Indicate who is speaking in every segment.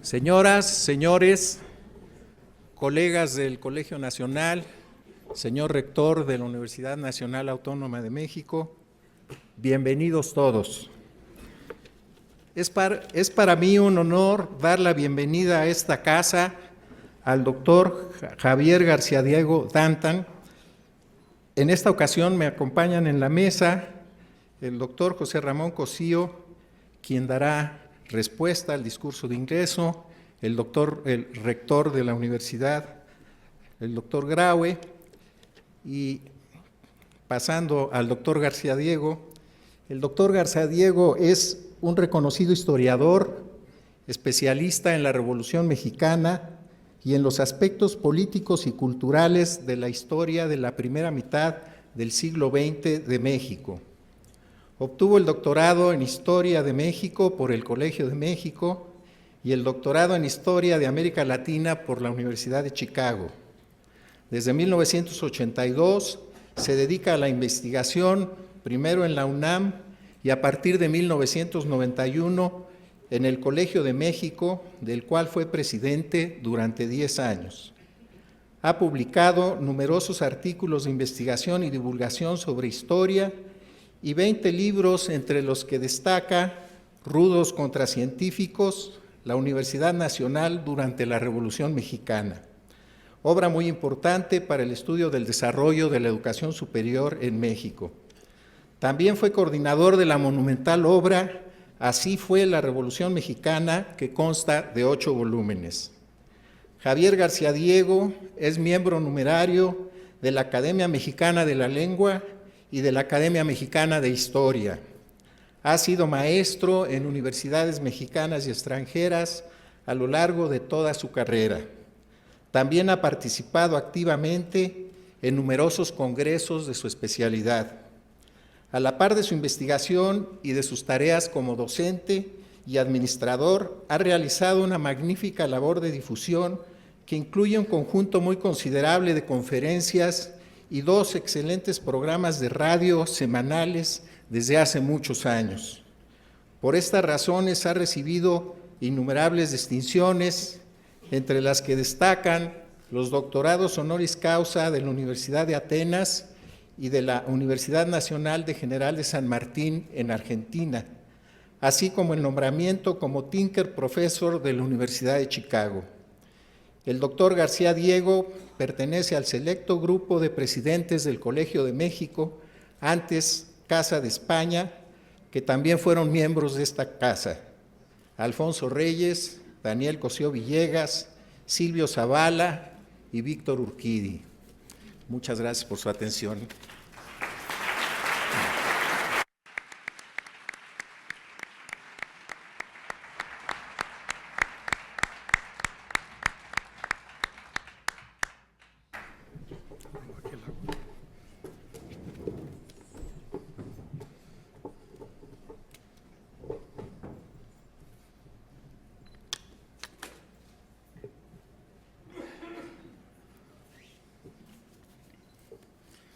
Speaker 1: Señoras, señores, colegas del Colegio Nacional, señor rector de la Universidad Nacional Autónoma de México, bienvenidos todos. Es para mí un honor dar la bienvenida a esta casa al doctor Javier García Diego Dantan. En esta ocasión me acompañan en la mesa el doctor José Ramón Cosío, quien dará respuesta al discurso de ingreso, el rector de la universidad, el doctor Graue, y pasando al doctor García Diego. El doctor García Diego es un reconocido historiador, especialista en la Revolución Mexicana y en los aspectos políticos y culturales de la historia de la primera mitad del siglo XX de México. Obtuvo el doctorado en Historia de México por el Colegio de México y el doctorado en Historia de América Latina por la Universidad de Chicago. Desde 1982 se dedica a la investigación, primero en la UNAM y a partir de 1991 en el Colegio de México, del cual fue presidente durante 10 años. Ha publicado numerosos artículos de investigación y divulgación sobre historia y 20 libros, entre los que destaca Rudos contra Científicos, la Universidad Nacional durante la Revolución Mexicana, obra muy importante para el estudio del desarrollo de la educación superior en México. También fue coordinador de la monumental obra Así fue la Revolución Mexicana, que consta de 8 volúmenes. Javier García Diego es miembro numerario de la Academia Mexicana de la Lengua y de la Academia Mexicana de Historia. Ha sido maestro en universidades mexicanas y extranjeras a lo largo de toda su carrera. También ha participado activamente en numerosos congresos de su especialidad. A la par de su investigación y de sus tareas como docente y administrador, ha realizado una magnífica labor de difusión que incluye un conjunto muy considerable de conferencias y 2 excelentes programas de radio semanales desde hace muchos años. Por estas razones ha recibido innumerables distinciones, entre las que destacan los doctorados honoris causa de la Universidad de Atenas y de la Universidad Nacional de General de San Martín en Argentina, así como el nombramiento como Tinker Professor de la Universidad de Chicago. El doctor García Diego pertenece al selecto grupo de presidentes del Colegio de México, antes Casa de España, que también fueron miembros de esta casa: Alfonso Reyes, Daniel Cosío Villegas, Silvio Zavala y Víctor Urquidi. Muchas gracias por su atención.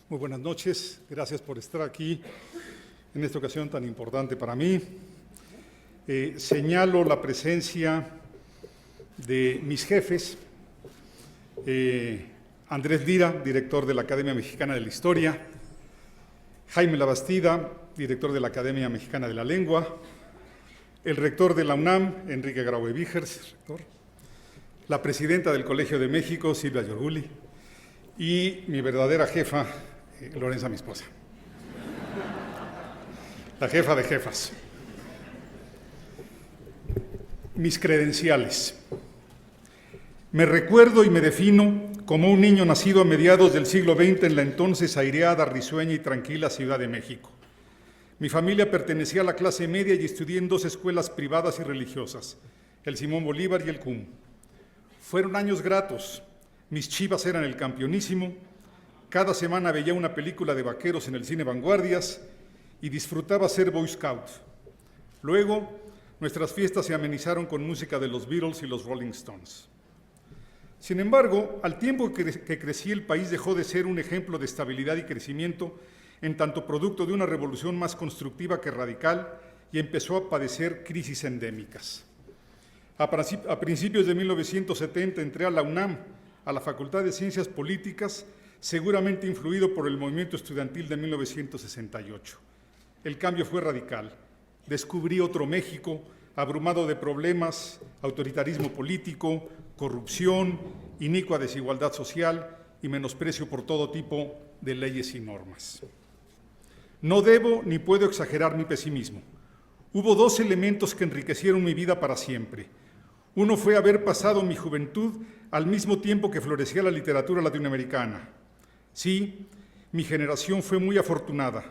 Speaker 2: Muy buenas noches, gracias por estar aquí en esta ocasión tan importante para mí. Señalo la presencia de mis jefes, Andrés Lira, director de la Academia Mexicana de la Historia, Jaime Labastida, director de la Academia Mexicana de la Lengua, el rector de la UNAM, Enrique Graue Vigers, rector, la presidenta del Colegio de México, Silvia Yorguli, y mi verdadera jefa, Lorenza, mi esposa, la jefa de jefas. Mis credenciales. Me recuerdo y me defino como un niño nacido a mediados del siglo XX en la entonces aireada, risueña y tranquila Ciudad de México. Mi familia pertenecía a la clase media y estudié en 2 escuelas privadas y religiosas, el Simón Bolívar y el CUM. Fueron años gratos. Mis chivas eran el campeonísimo. Cada semana veía una película de vaqueros en el cine Vanguardias y disfrutaba ser Boy Scout. Luego, nuestras fiestas se amenizaron con música de los Beatles y los Rolling Stones. Sin embargo, al tiempo que crecí, el país dejó de ser un ejemplo de estabilidad y crecimiento, en tanto producto de una revolución más constructiva que radical, y empezó a padecer crisis endémicas. A principios de 1970 entré a la UNAM, a la Facultad de Ciencias Políticas, seguramente influido por el movimiento estudiantil de 1968. El cambio fue radical. Descubrí otro México, abrumado de problemas, autoritarismo político, corrupción, inicua desigualdad social y menosprecio por todo tipo de leyes y normas. No debo ni puedo exagerar mi pesimismo. Hubo dos elementos que enriquecieron mi vida para siempre. Uno fue haber pasado mi juventud al mismo tiempo que florecía la literatura latinoamericana. Sí, mi generación fue muy afortunada.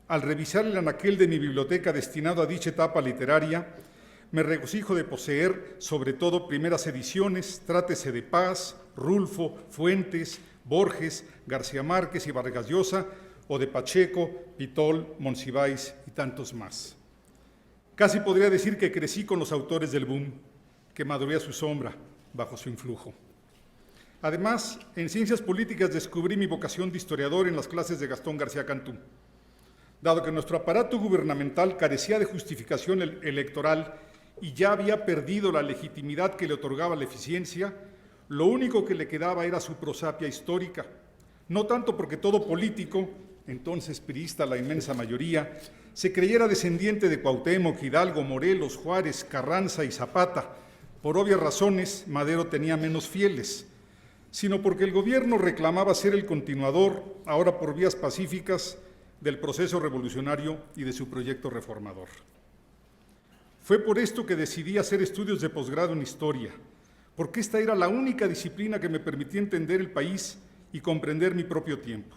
Speaker 2: Al revisar el anaquel de mi biblioteca destinado a dicha etapa literaria, me regocijo de poseer, sobre todo, primeras ediciones, trátese de Paz, Rulfo, Fuentes, Borges, García Márquez y Vargas Llosa, o de Pacheco, Pitol, Monsiváis y tantos más. Casi podría decir que crecí con los autores del boom, que maduré a su sombra, bajo su influjo. Además, en Ciencias Políticas descubrí mi vocación de historiador en las clases de Gastón García Cantú. Dado que nuestro aparato gubernamental carecía de justificación electoral y ya había perdido la legitimidad que le otorgaba la eficiencia, lo único que le quedaba era su prosapia histórica, no tanto porque todo político, entonces priista la inmensa mayoría, se creyera descendiente de Cuauhtémoc, Hidalgo, Morelos, Juárez, Carranza y Zapata. Por obvias razones, Madero tenía menos fieles, sino porque el gobierno reclamaba ser el continuador, ahora por vías pacíficas, del proceso revolucionario y de su proyecto reformador. Fue por esto que decidí hacer estudios de posgrado en Historia, porque esta era la única disciplina que me permitía entender el país y comprender mi propio tiempo.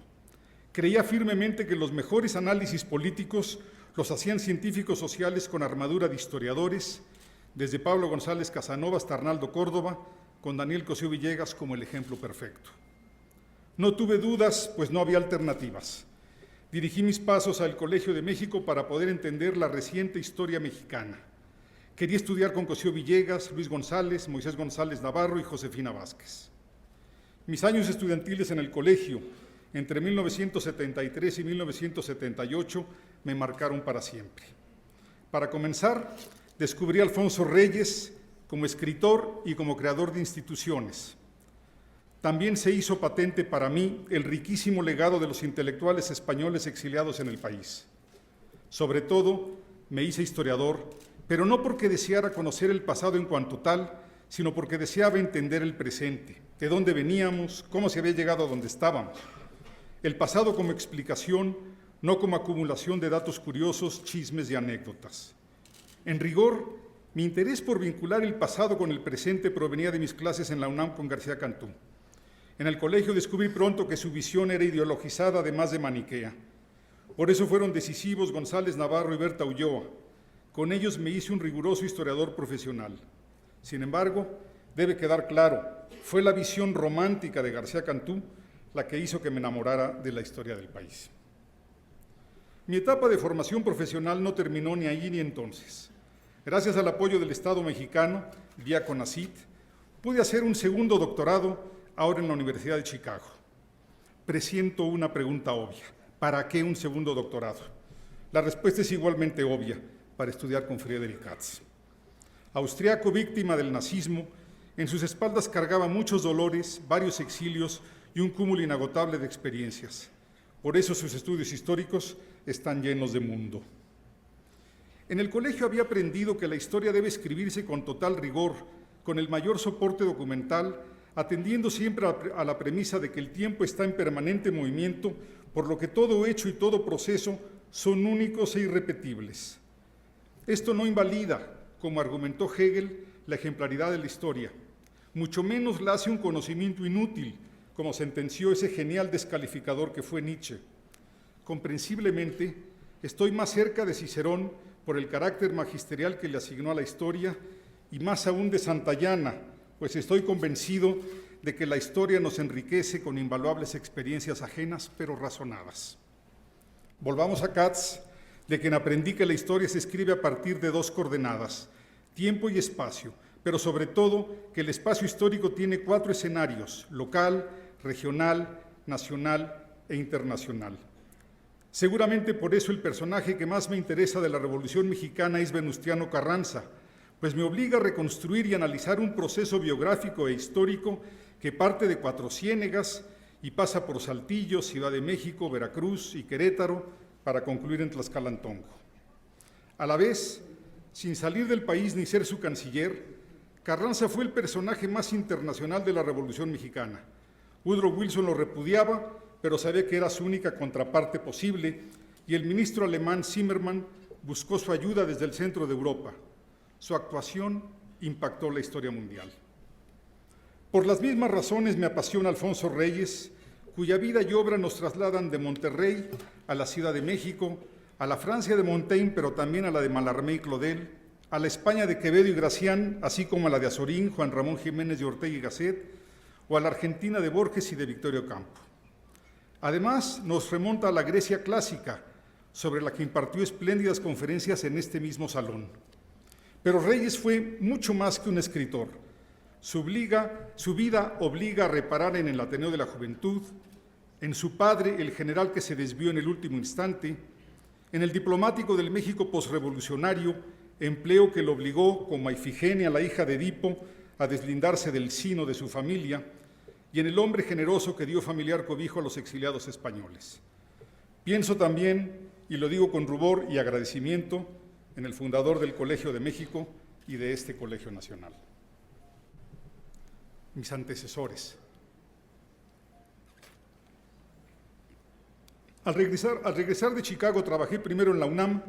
Speaker 2: Creía firmemente que los mejores análisis políticos los hacían científicos sociales con armadura de historiadores, desde Pablo González Casanova hasta Arnaldo Córdoba, con Daniel Cosío Villegas como el ejemplo perfecto. No tuve dudas, pues no había alternativas. Dirigí mis pasos al Colegio de México para poder entender la reciente historia mexicana. Quería estudiar con Cosío Villegas, Luis González, Moisés González Navarro y Josefina Vázquez. Mis años estudiantiles en el colegio, entre 1973 y 1978, me marcaron para siempre. Para comenzar, descubrí a Alfonso Reyes como escritor y como creador de instituciones. También se hizo patente para mí el riquísimo legado de los intelectuales españoles exiliados en el país. Sobre todo, me hice historiador, pero no porque deseara conocer el pasado en cuanto tal, sino porque deseaba entender el presente, de dónde veníamos, cómo se había llegado a donde estábamos. El pasado como explicación, no como acumulación de datos curiosos, chismes y anécdotas. En rigor, mi interés por vincular el pasado con el presente provenía de mis clases en la UNAM con García Cantú. En el colegio descubrí pronto que su visión era ideologizada, además de maniquea. Por eso fueron decisivos González Navarro y Berta Ulloa. Con ellos me hice un riguroso historiador profesional. Sin embargo, debe quedar claro, fue la visión romántica de García Cantú la que hizo que me enamorara de la historia del país. Mi etapa de formación profesional no terminó ni allí ni entonces. Gracias al apoyo del Estado mexicano, vía CONACYT, pude hacer un segundo doctorado ahora en la Universidad de Chicago. Presiento una pregunta obvia. ¿Para qué un segundo doctorado? La respuesta es igualmente obvia, para estudiar con Friedrich Katz. Austriaco víctima del nazismo, en sus espaldas cargaba muchos dolores, varios exilios y un cúmulo inagotable de experiencias. Por eso sus estudios históricos están llenos de mundo. En el colegio había aprendido que la historia debe escribirse con total rigor, con el mayor soporte documental, atendiendo siempre a la premisa de que el tiempo está en permanente movimiento, por lo que todo hecho y todo proceso son únicos e irrepetibles. Esto no invalida, como argumentó Hegel, la ejemplaridad de la historia, mucho menos la hace un conocimiento inútil, como sentenció ese genial descalificador que fue Nietzsche. Comprensiblemente, estoy más cerca de Cicerón por el carácter magisterial que le asignó a la historia y más aún de Santayana, pues estoy convencido de que la historia nos enriquece con invaluables experiencias ajenas pero razonadas. Volvamos a Katz, de quien aprendí que la historia se escribe a partir de dos coordenadas, tiempo y espacio, pero sobre todo que el espacio histórico tiene 4 escenarios: local, regional, nacional e internacional. Seguramente por eso el personaje que más me interesa de la Revolución Mexicana es Venustiano Carranza, pues me obliga a reconstruir y analizar un proceso biográfico e histórico que parte de Cuatro Ciénegas y pasa por Saltillo, Ciudad de México, Veracruz y Querétaro para concluir en Tlaxcalantongo. A la vez, sin salir del país ni ser su canciller, Carranza fue el personaje más internacional de la Revolución Mexicana. Woodrow Wilson lo repudiaba, pero sabía que era su única contraparte posible, y el ministro alemán Zimmermann buscó su ayuda desde el centro de Europa. Su actuación impactó la historia mundial. Por las mismas razones me apasiona Alfonso Reyes, cuya vida y obra nos trasladan de Monterrey a la Ciudad de México, a la Francia de Montaigne, pero también a la de Mallarmé y Claudel, a la España de Quevedo y Gracián, así como a la de Azorín, Juan Ramón Jiménez de Ortega y Gasset, o a la Argentina de Borges y de Victorio Campo. Además, nos remonta a la Grecia clásica, sobre la que impartió espléndidas conferencias en este mismo salón. Pero Reyes fue mucho más que un escritor. Su vida obliga a reparar en el Ateneo de la Juventud, en su padre, el general que se desvió en el último instante, en el diplomático del México posrevolucionario, empleo que lo obligó, como a Ifigenia, la hija de Edipo, a deslindarse del sino de su familia, y en el hombre generoso que dio familiar cobijo a los exiliados españoles. Pienso también, y lo digo con rubor y agradecimiento, en el fundador del Colegio de México y de este Colegio Nacional. Mis antecesores. Al regresar de Chicago trabajé primero en la UNAM,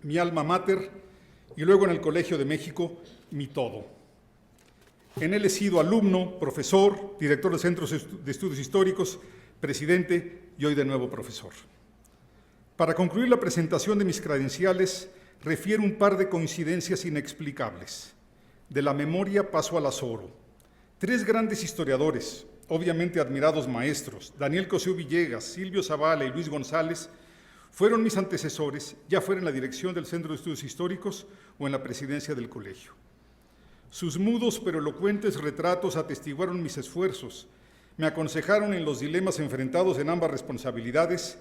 Speaker 2: mi alma mater, y luego en el Colegio de México, mi todo. En él he sido alumno, profesor, director de Centros de Estudios Históricos, presidente y hoy de nuevo profesor. Para concluir la presentación de mis credenciales, refiero un par de coincidencias inexplicables. De la memoria paso al azoro. 3 grandes historiadores, obviamente admirados maestros, Daniel Cosío Villegas, Silvio Zavala y Luis González, fueron mis antecesores, ya fuera en la dirección del Centro de Estudios Históricos o en la presidencia del colegio. Sus mudos pero elocuentes retratos atestiguaron mis esfuerzos, me aconsejaron en los dilemas enfrentados en ambas responsabilidades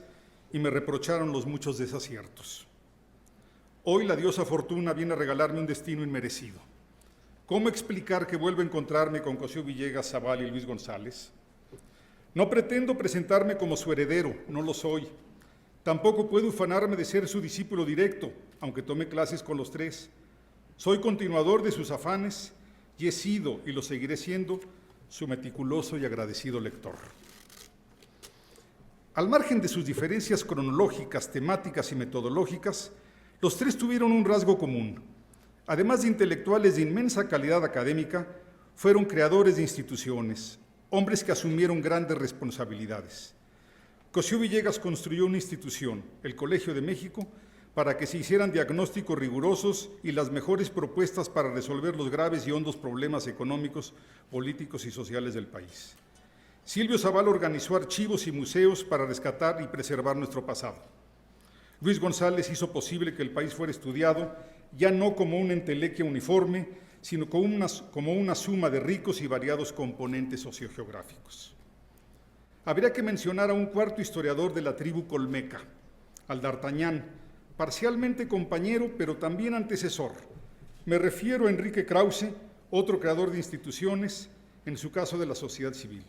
Speaker 2: y me reprocharon los muchos desaciertos. Hoy la diosa Fortuna viene a regalarme un destino inmerecido. ¿Cómo explicar que vuelvo a encontrarme con Cosío Villegas, Zavala y Luis González? No pretendo presentarme como su heredero, no lo soy. Tampoco puedo ufanarme de ser su discípulo directo, aunque tome clases con los 3. Soy continuador de sus afanes y he sido, y lo seguiré siendo, su meticuloso y agradecido lector. Al margen de sus diferencias cronológicas, temáticas y metodológicas, los 3 tuvieron un rasgo común. Además de intelectuales de inmensa calidad académica, fueron creadores de instituciones, hombres que asumieron grandes responsabilidades. Cosío Villegas construyó una institución, el Colegio de México, para que se hicieran diagnósticos rigurosos y las mejores propuestas para resolver los graves y hondos problemas económicos, políticos y sociales del país. Silvio Zavala organizó archivos y museos para rescatar y preservar nuestro pasado. Luis González hizo posible que el país fuera estudiado ya no como una entelequia uniforme, sino como una suma de ricos y variados componentes sociogeográficos. Habría que mencionar a un cuarto historiador de la tribu Colmeca, al D'Artagnan, parcialmente compañero, pero también antecesor. Me refiero a Enrique Krause, otro creador de instituciones, en su caso de la sociedad civil.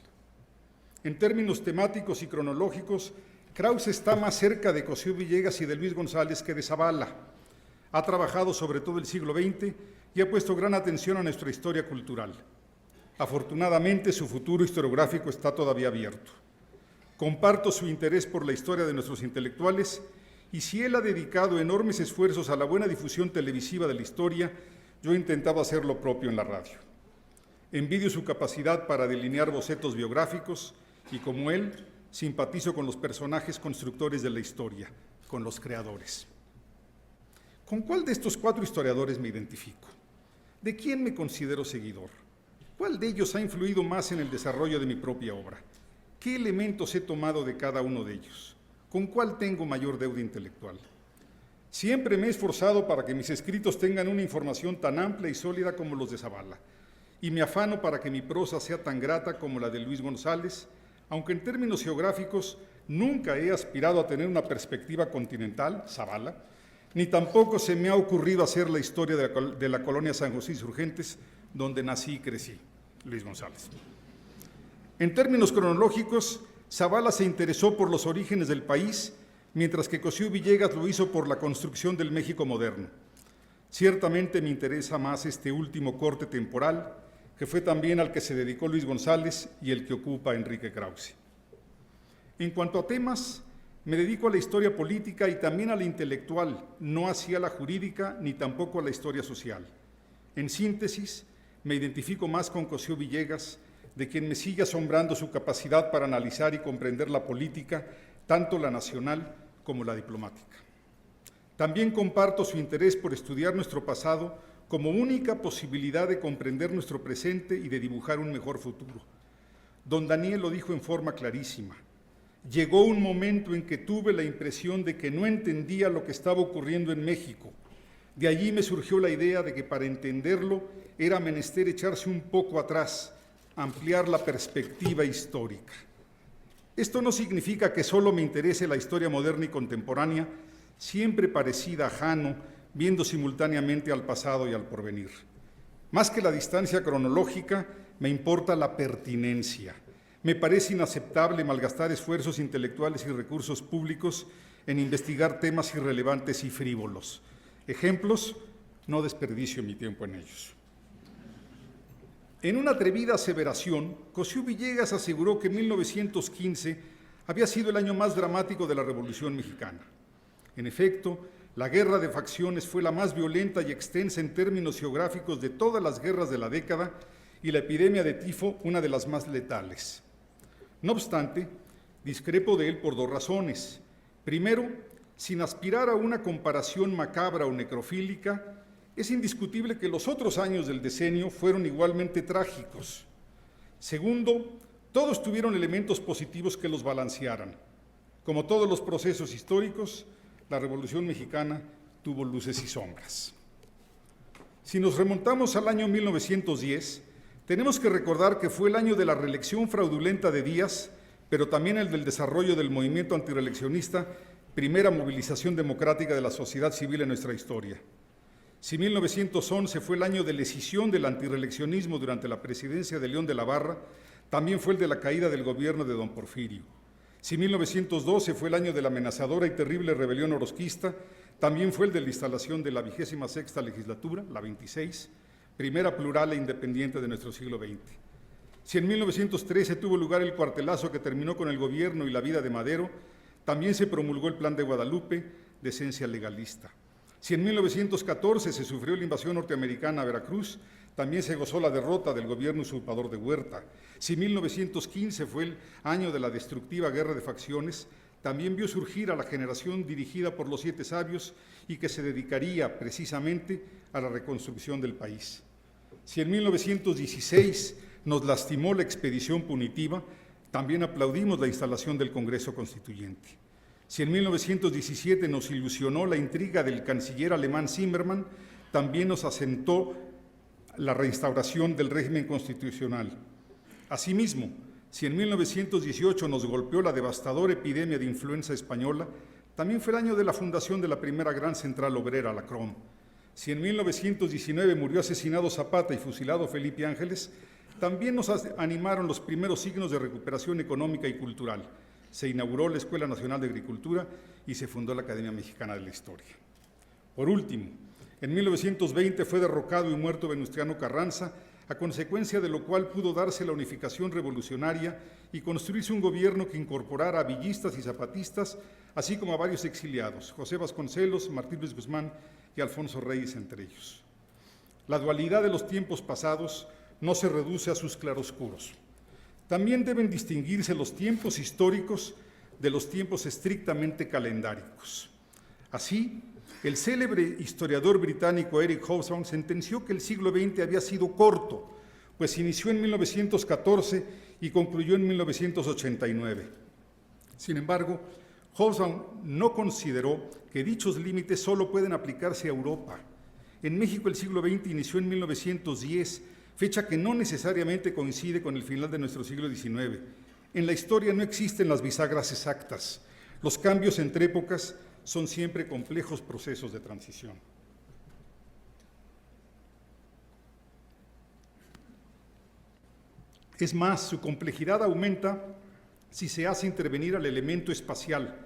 Speaker 2: En términos temáticos y cronológicos, Krause está más cerca de Cosío Villegas y de Luis González que de Zavala. Ha trabajado sobre todo el siglo XX y ha puesto gran atención a nuestra historia cultural. Afortunadamente, su futuro historiográfico está todavía abierto. Comparto su interés por la historia de nuestros intelectuales y si él ha dedicado enormes esfuerzos a la buena difusión televisiva de la historia, yo he intentado hacer lo propio en la radio. Envidio su capacidad para delinear bocetos biográficos y, como él, simpatizo con los personajes constructores de la historia, con los creadores. ¿Con cuál de estos 4 historiadores me identifico? ¿De quién me considero seguidor? ¿Cuál de ellos ha influido más en el desarrollo de mi propia obra? ¿Qué elementos he tomado de cada uno de ellos? ¿Con cuál tengo mayor deuda intelectual? Siempre me he esforzado para que mis escritos tengan una información tan amplia y sólida como los de Zavala, y me afano para que mi prosa sea tan grata como la de Luis González, aunque en términos geográficos nunca he aspirado a tener una perspectiva continental, Zavala, ni tampoco se me ha ocurrido hacer la historia de la colonia San José Insurgentes, donde nací y crecí, Luis González. En términos cronológicos, Zavala se interesó por los orígenes del país, mientras que Cosío Villegas lo hizo por la construcción del México moderno. Ciertamente me interesa más este último corte temporal, que fue también al que se dedicó Luis González y el que ocupa Enrique Krause. En cuanto a temas, me dedico a la historia política y también a la intelectual, no hacia la jurídica ni tampoco a la historia social. En síntesis, me identifico más con Cosío Villegas, de quien me sigue asombrando su capacidad para analizar y comprender la política, tanto la nacional como la diplomática. También comparto su interés por estudiar nuestro pasado como única posibilidad de comprender nuestro presente y de dibujar un mejor futuro. Don Daniel lo dijo en forma clarísima. Llegó un momento en que tuve la impresión de que no entendía lo que estaba ocurriendo en México. De allí me surgió la idea de que para entenderlo era menester echarse un poco atrás, ampliar la perspectiva histórica. Esto no significa que solo me interese la historia moderna y contemporánea, siempre parecida a Jano, viendo simultáneamente al pasado y al porvenir. Más que la distancia cronológica, me importa la pertinencia. Me parece inaceptable malgastar esfuerzos intelectuales y recursos públicos en investigar temas irrelevantes y frívolos. Ejemplos, no desperdicio mi tiempo en ellos. En una atrevida aseveración, Cosío Villegas aseguró que 1915 había sido el año más dramático de la Revolución Mexicana. En efecto, la guerra de facciones fue la más violenta y extensa en términos geográficos de todas las guerras de la década y la epidemia de tifo una de las más letales. No obstante, discrepo de él por dos razones. Primero, sin aspirar a una comparación macabra o necrofílica, es indiscutible que los otros años del decenio fueron igualmente trágicos. Segundo, todos tuvieron elementos positivos que los balancearan. Como todos los procesos históricos, la Revolución Mexicana tuvo luces y sombras. Si nos remontamos al año 1910, tenemos que recordar que fue el año de la reelección fraudulenta de Díaz, pero también el del desarrollo del movimiento antireeleccionista, primera movilización democrática de la sociedad civil en nuestra historia. Si 1911 fue el año de la escisión del antireeleccionismo durante la presidencia de León de la Barra, también fue el de la caída del gobierno de don Porfirio. Si 1912 fue el año de la amenazadora y terrible rebelión orozquista, también fue el de la instalación de la 26ª legislatura, la 26, primera plural e independiente de nuestro siglo XX. Si en 1913 tuvo lugar el cuartelazo que terminó con el gobierno y la vida de Madero, también se promulgó el Plan de Guadalupe, de esencia legalista. Si en 1914 se sufrió la invasión norteamericana a Veracruz, también se gozó la derrota del gobierno usurpador de Huerta. Si 1915 fue el año de la destructiva guerra de facciones, también vio surgir a la generación dirigida por los 7 sabios y que se dedicaría precisamente a la reconstrucción del país. Si en 1916 nos lastimó la expedición punitiva, también aplaudimos la instalación del Congreso Constituyente. Si en 1917 nos ilusionó la intriga del canciller alemán Zimmermann, también nos asentó la reinstauración del régimen constitucional. Asimismo, si en 1918 nos golpeó la devastadora epidemia de influenza española, también fue el año de la fundación de la primera gran central obrera, la CROM. Si en 1919 murió asesinado Zapata y fusilado Felipe Ángeles, también nos animaron los primeros signos de recuperación económica y cultural. Se inauguró la Escuela Nacional de Agricultura y se fundó la Academia Mexicana de la Historia. Por último, en 1920 fue derrocado y muerto Venustiano Carranza, a consecuencia de lo cual pudo darse la unificación revolucionaria y construirse un gobierno que incorporara a villistas y zapatistas, así como a varios exiliados, José Vasconcelos, Martín Luis Guzmán y Alfonso Reyes entre ellos. La dualidad de los tiempos pasados no se reduce a sus claroscuros. También deben distinguirse los tiempos históricos de los tiempos estrictamente calendáricos. Así, el célebre historiador británico Eric Hobsbawm sentenció que el siglo XX había sido corto, pues inició en 1914 y concluyó en 1989. Sin embargo, Hobsbawm no consideró que dichos límites solo pueden aplicarse a Europa. En México el siglo XX inició en 1910, fecha que no necesariamente coincide con el final de nuestro siglo XIX. En la historia no existen las bisagras exactas. Los cambios entre épocas son siempre complejos procesos de transición. Es más, su complejidad aumenta si se hace intervenir al elemento espacial.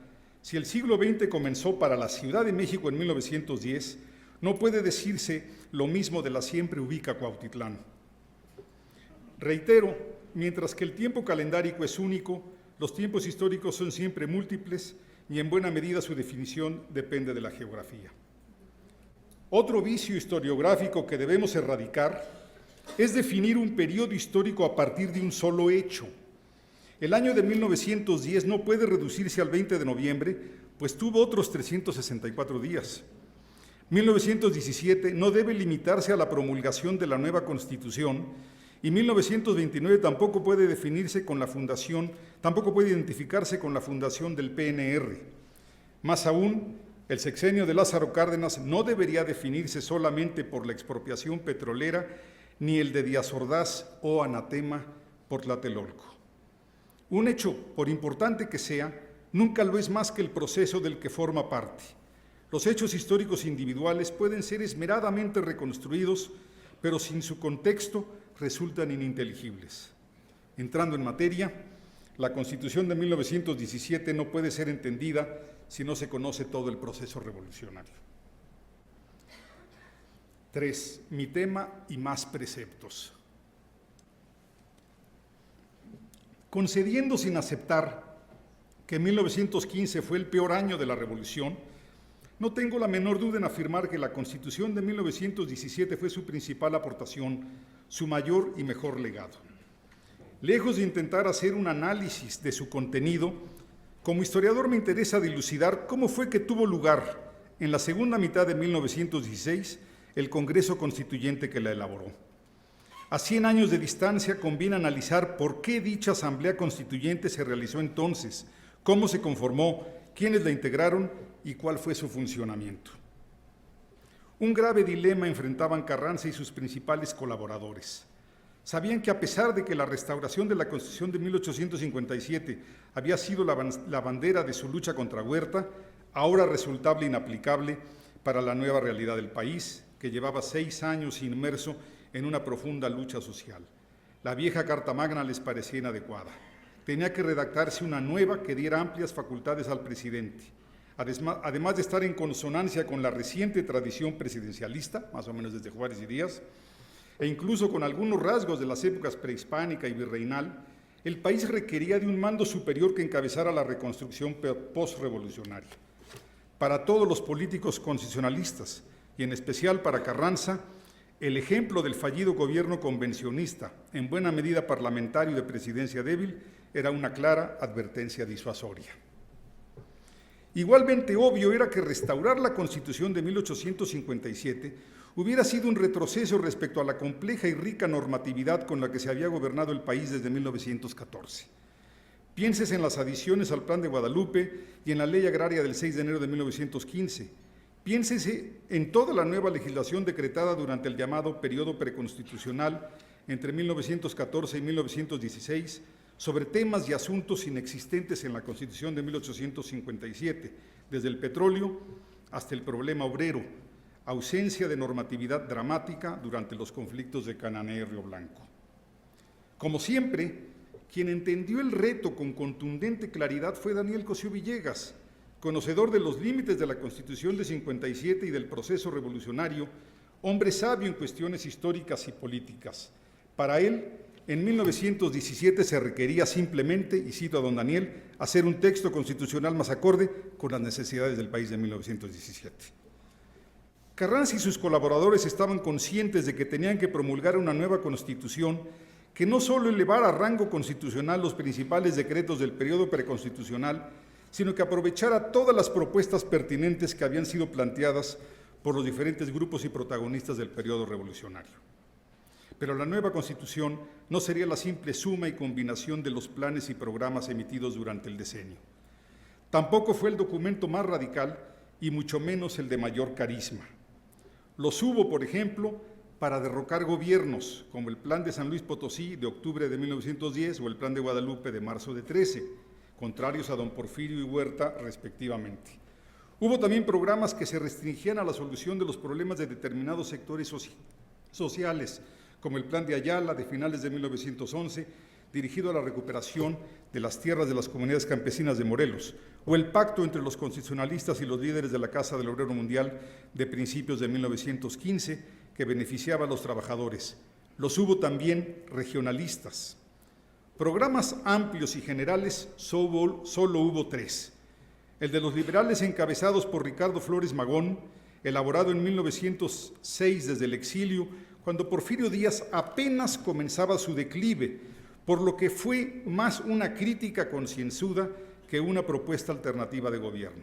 Speaker 2: Si el siglo XX comenzó para la Ciudad de México en 1910, no puede decirse lo mismo de la siempre ubica Cuautitlán. Reitero, mientras que el tiempo calendárico es único, los tiempos históricos son siempre múltiples y en buena medida su definición depende de la geografía. Otro vicio historiográfico que debemos erradicar es definir un periodo histórico a partir de un solo hecho. El año de 1910 no puede reducirse al 20 de noviembre, pues tuvo otros 364 días. 1917 no debe limitarse a la promulgación de la nueva Constitución y 1929 tampoco puede definirse con la fundación, tampoco puede identificarse con la fundación del PNR. Más aún, el sexenio de Lázaro Cárdenas no debería definirse solamente por la expropiación petrolera ni el de Díaz Ordaz o anatema por Tlatelolco. Un hecho, por importante que sea, nunca lo es más que el proceso del que forma parte. Los hechos históricos individuales pueden ser esmeradamente reconstruidos, pero sin su contexto resultan ininteligibles. Entrando en materia, la Constitución de 1917 no puede ser entendida si no se conoce todo el proceso revolucionario. 3. Mi tema y más preceptos. Concediendo sin aceptar que 1915 fue el peor año de la Revolución, no tengo la menor duda en afirmar que la Constitución de 1917 fue su principal aportación, su mayor y mejor legado. Lejos de intentar hacer un análisis de su contenido, como historiador me interesa dilucidar cómo fue que tuvo lugar en la segunda mitad de 1916 el Congreso Constituyente que la elaboró. A 100 años de distancia conviene analizar por qué dicha Asamblea Constituyente se realizó entonces, cómo se conformó, quiénes la integraron y cuál fue su funcionamiento. Un grave dilema enfrentaban Carranza y sus principales colaboradores. Sabían que a pesar de que la restauración de la Constitución de 1857 había sido la bandera de su lucha contra Huerta, ahora resultaba inaplicable para la nueva realidad del país, que llevaba 6 años inmerso en una profunda lucha social. La vieja Carta Magna les parecía inadecuada. Tenía que redactarse una nueva que diera amplias facultades al presidente, además de estar en consonancia con la reciente tradición presidencialista, más o menos desde Juárez y Díaz, e incluso con algunos rasgos de las épocas prehispánica y virreinal. El país requería de un mando superior que encabezara la reconstrucción postrevolucionaria. Para todos los políticos constitucionalistas, y en especial para Carranza, el ejemplo del fallido gobierno convencionista, en buena medida parlamentario de presidencia débil, era una clara advertencia disuasoria. Igualmente obvio era que restaurar la Constitución de 1857 hubiera sido un retroceso respecto a la compleja y rica normatividad con la que se había gobernado el país desde 1914. Piénsese en las adiciones al Plan de Guadalupe y en la Ley Agraria del 6 de enero de 1915. Piénsese en toda la nueva legislación decretada durante el llamado periodo preconstitucional entre 1914 y 1916 sobre temas y asuntos inexistentes en la Constitución de 1857, desde el petróleo hasta el problema obrero, ausencia de normatividad dramática durante los conflictos de Cananea y Río Blanco. Como siempre, quien entendió el reto con contundente claridad fue Daniel Cosío Villegas, conocedor de los límites de la Constitución de 57 y del proceso revolucionario, hombre sabio en cuestiones históricas y políticas. Para él, en 1917 se requería simplemente, y cito a don Daniel, hacer un texto constitucional más acorde con las necesidades del país de 1917. Carranza y sus colaboradores estaban conscientes de que tenían que promulgar una nueva Constitución que no solo elevara a rango constitucional los principales decretos del periodo preconstitucional, sino que aprovechara todas las propuestas pertinentes que habían sido planteadas por los diferentes grupos y protagonistas del periodo revolucionario. Pero la nueva Constitución no sería la simple suma y combinación de los planes y programas emitidos durante el decenio. Tampoco fue el documento más radical y mucho menos el de mayor carisma. Los hubo, por ejemplo, para derrocar gobiernos, como el Plan de San Luis Potosí de octubre de 1910 o el Plan de Guadalupe de marzo de 13, contrarios a don Porfirio y Huerta respectivamente. Hubo también programas que se restringían a la solución de los problemas de determinados sectores sociales, como el Plan de Ayala de finales de 1911, dirigido a la recuperación de las tierras de las comunidades campesinas de Morelos, o el pacto entre los constitucionalistas y los líderes de la Casa del Obrero Mundial de principios de 1915, que beneficiaba a los trabajadores. Los hubo también regionalistas. Programas amplios y generales solo hubo 3. El de los liberales encabezados por Ricardo Flores Magón, elaborado en 1906 desde el exilio, cuando Porfirio Díaz apenas comenzaba su declive, por lo que fue más una crítica concienzuda que una propuesta alternativa de gobierno.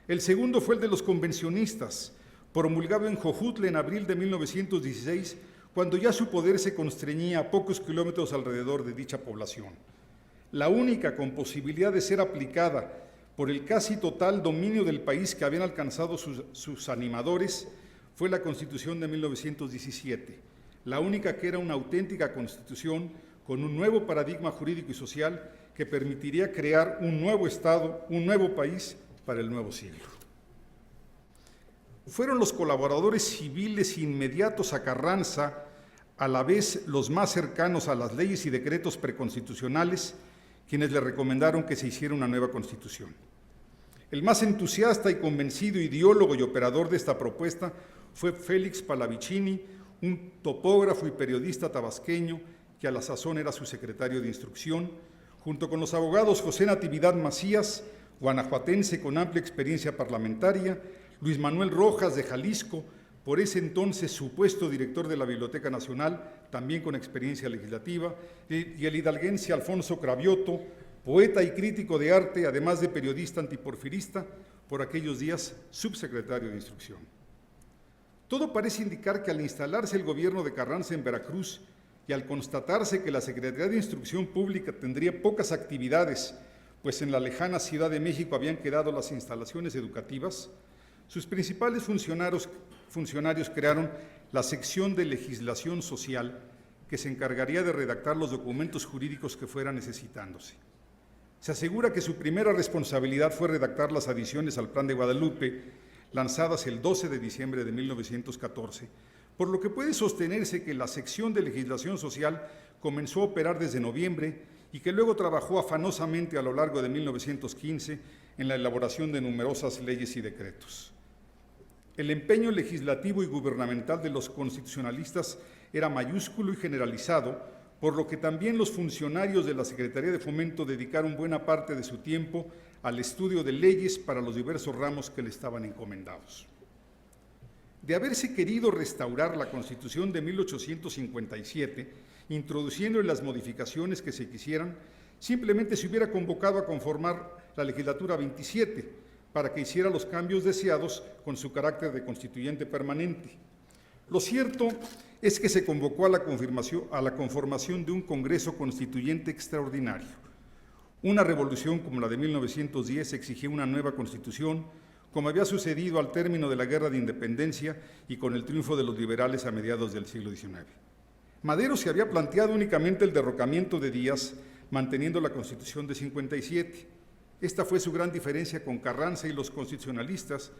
Speaker 2: El segundo fue el de los convencionistas, promulgado en Jojutla en abril de 1916, cuando ya su poder se constreñía a pocos kilómetros alrededor de dicha población. La única con posibilidad de ser aplicada por el casi total dominio del país que habían alcanzado sus animadores fue la Constitución de 1917, la única que era una auténtica Constitución con un nuevo paradigma jurídico y social que permitiría crear un nuevo Estado, un nuevo país para el nuevo siglo. Fueron los colaboradores civiles inmediatos a Carranza, a la vez los más cercanos a las leyes y decretos preconstitucionales, quienes le recomendaron que se hiciera una nueva Constitución. El más entusiasta y convencido ideólogo y operador de esta propuesta fue Félix Pallavicini, un topógrafo y periodista tabasqueño que a la sazón era su secretario de instrucción, junto con los abogados José Natividad Macías, guanajuatense con amplia experiencia parlamentaria, Luis Manuel Rojas de Jalisco, por ese entonces supuesto director de la Biblioteca Nacional, también con experiencia legislativa, y el hidalguense Alfonso Cravioto, poeta y crítico de arte, además de periodista antiporfirista, por aquellos días subsecretario de Instrucción. Todo parece indicar que al instalarse el gobierno de Carranza en Veracruz y al constatarse que la Secretaría de Instrucción Pública tendría pocas actividades, pues en la lejana Ciudad de México habían quedado las instalaciones educativas, sus principales funcionarios crearon la sección de legislación social que se encargaría de redactar los documentos jurídicos que fueran necesitándose. Se asegura que su primera responsabilidad fue redactar las adiciones al Plan de Guadalupe, lanzadas el 12 de diciembre de 1914, por lo que puede sostenerse que la sección de legislación social comenzó a operar desde noviembre y que luego trabajó afanosamente a lo largo de 1915 en la elaboración de numerosas leyes y decretos. El empeño legislativo y gubernamental de los constitucionalistas era mayúsculo y generalizado, por lo que también los funcionarios de la Secretaría de Fomento dedicaron buena parte de su tiempo al estudio de leyes para los diversos ramos que le estaban encomendados. De haberse querido restaurar la Constitución de 1857, introduciendo en las modificaciones que se quisieran, simplemente se hubiera convocado a conformar la legislatura 27 para que hiciera los cambios deseados con su carácter de constituyente permanente. Lo cierto es que se convocó a la conformación de un Congreso Constituyente extraordinario. Una revolución como la de 1910 exigía una nueva Constitución, como había sucedido al término de la Guerra de Independencia y con el triunfo de los liberales a mediados del siglo XIX. Madero se había planteado únicamente el derrocamiento de Díaz, manteniendo la Constitución de 57. Esta fue su gran diferencia con Carranza y los constitucionalistas,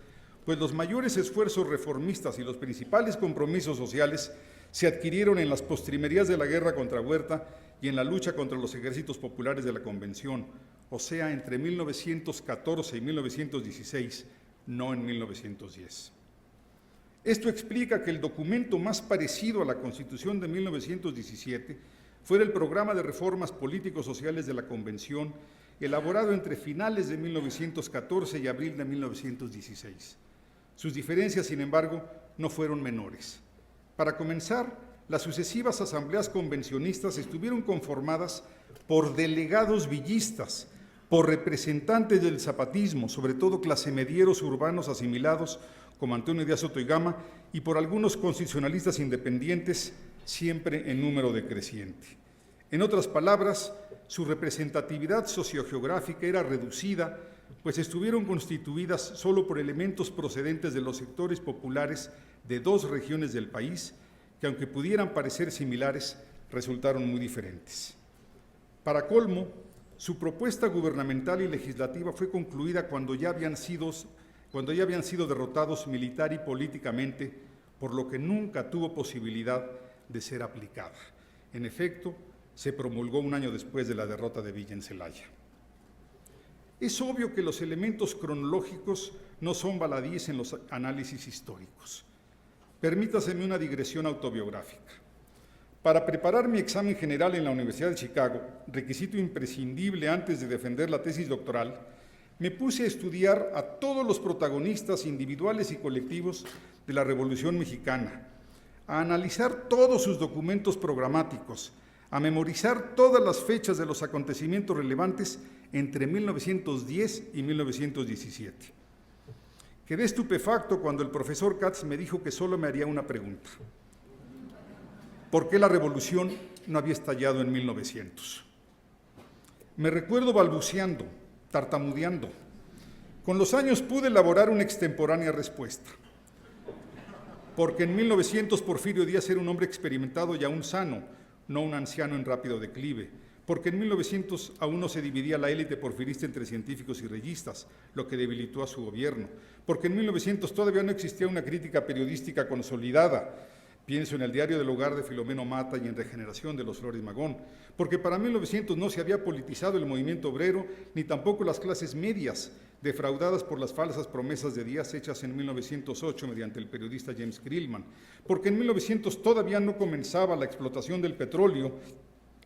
Speaker 2: pues los mayores esfuerzos reformistas y los principales compromisos sociales se adquirieron en las postrimerías de la guerra contra Huerta y en la lucha contra los ejércitos populares de la Convención, o sea, entre 1914 y 1916, no en 1910. Esto explica que el documento más parecido a la Constitución de 1917 fuera el Programa de Reformas Político-Sociales de la Convención, elaborado entre finales de 1914 y abril de 1916. Sus diferencias, sin embargo, no fueron menores. Para comenzar, las sucesivas asambleas convencionistas estuvieron conformadas por delegados villistas, por representantes del zapatismo, sobre todo clasemedieros urbanos asimilados como Antonio Díaz Soto y Gama, y por algunos constitucionalistas independientes, siempre en número decreciente. En otras palabras, su representatividad sociogeográfica era reducida, pues estuvieron constituidas solo por elementos procedentes de los sectores populares de dos regiones del país, que aunque pudieran parecer similares, resultaron muy diferentes. Para colmo, su propuesta gubernamental y legislativa fue concluida cuando ya habían sido cuando ya habían sido derrotados militar y políticamente, por lo que nunca tuvo posibilidad de ser aplicada. En efecto, se promulgó un año después de la derrota de Villa en Celaya. Es obvio que los elementos cronológicos no son baladíes en los análisis históricos. Permítaseme una digresión autobiográfica. Para preparar mi examen general en la Universidad de Chicago, requisito imprescindible antes de defender la tesis doctoral, me puse a estudiar a todos los protagonistas individuales y colectivos de la Revolución Mexicana, a analizar todos sus documentos programáticos, a memorizar todas las fechas de los acontecimientos relevantes entre 1910 y 1917. Quedé estupefacto cuando el profesor Katz me dijo que solo me haría una pregunta: ¿por qué la revolución no había estallado en 1900? Me recuerdo balbuceando, tartamudeando. Con los años pude elaborar una extemporánea respuesta. Porque en 1900 Porfirio Díaz era un hombre experimentado y aún sano, no un anciano en rápido declive. Porque en 1900 aún no se dividía la élite porfirista entre científicos y reyistas, lo que debilitó a su gobierno. Porque en 1900 todavía no existía una crítica periodística consolidada. Pienso en El diario del hogar de Filomeno Mata y en Regeneración de los Flores Magón, porque para 1900 no se había politizado el movimiento obrero, ni tampoco las clases medias, defraudadas por las falsas promesas de Díaz hechas en 1908 mediante el periodista James Krillman, porque en 1900 todavía no comenzaba la explotación del petróleo,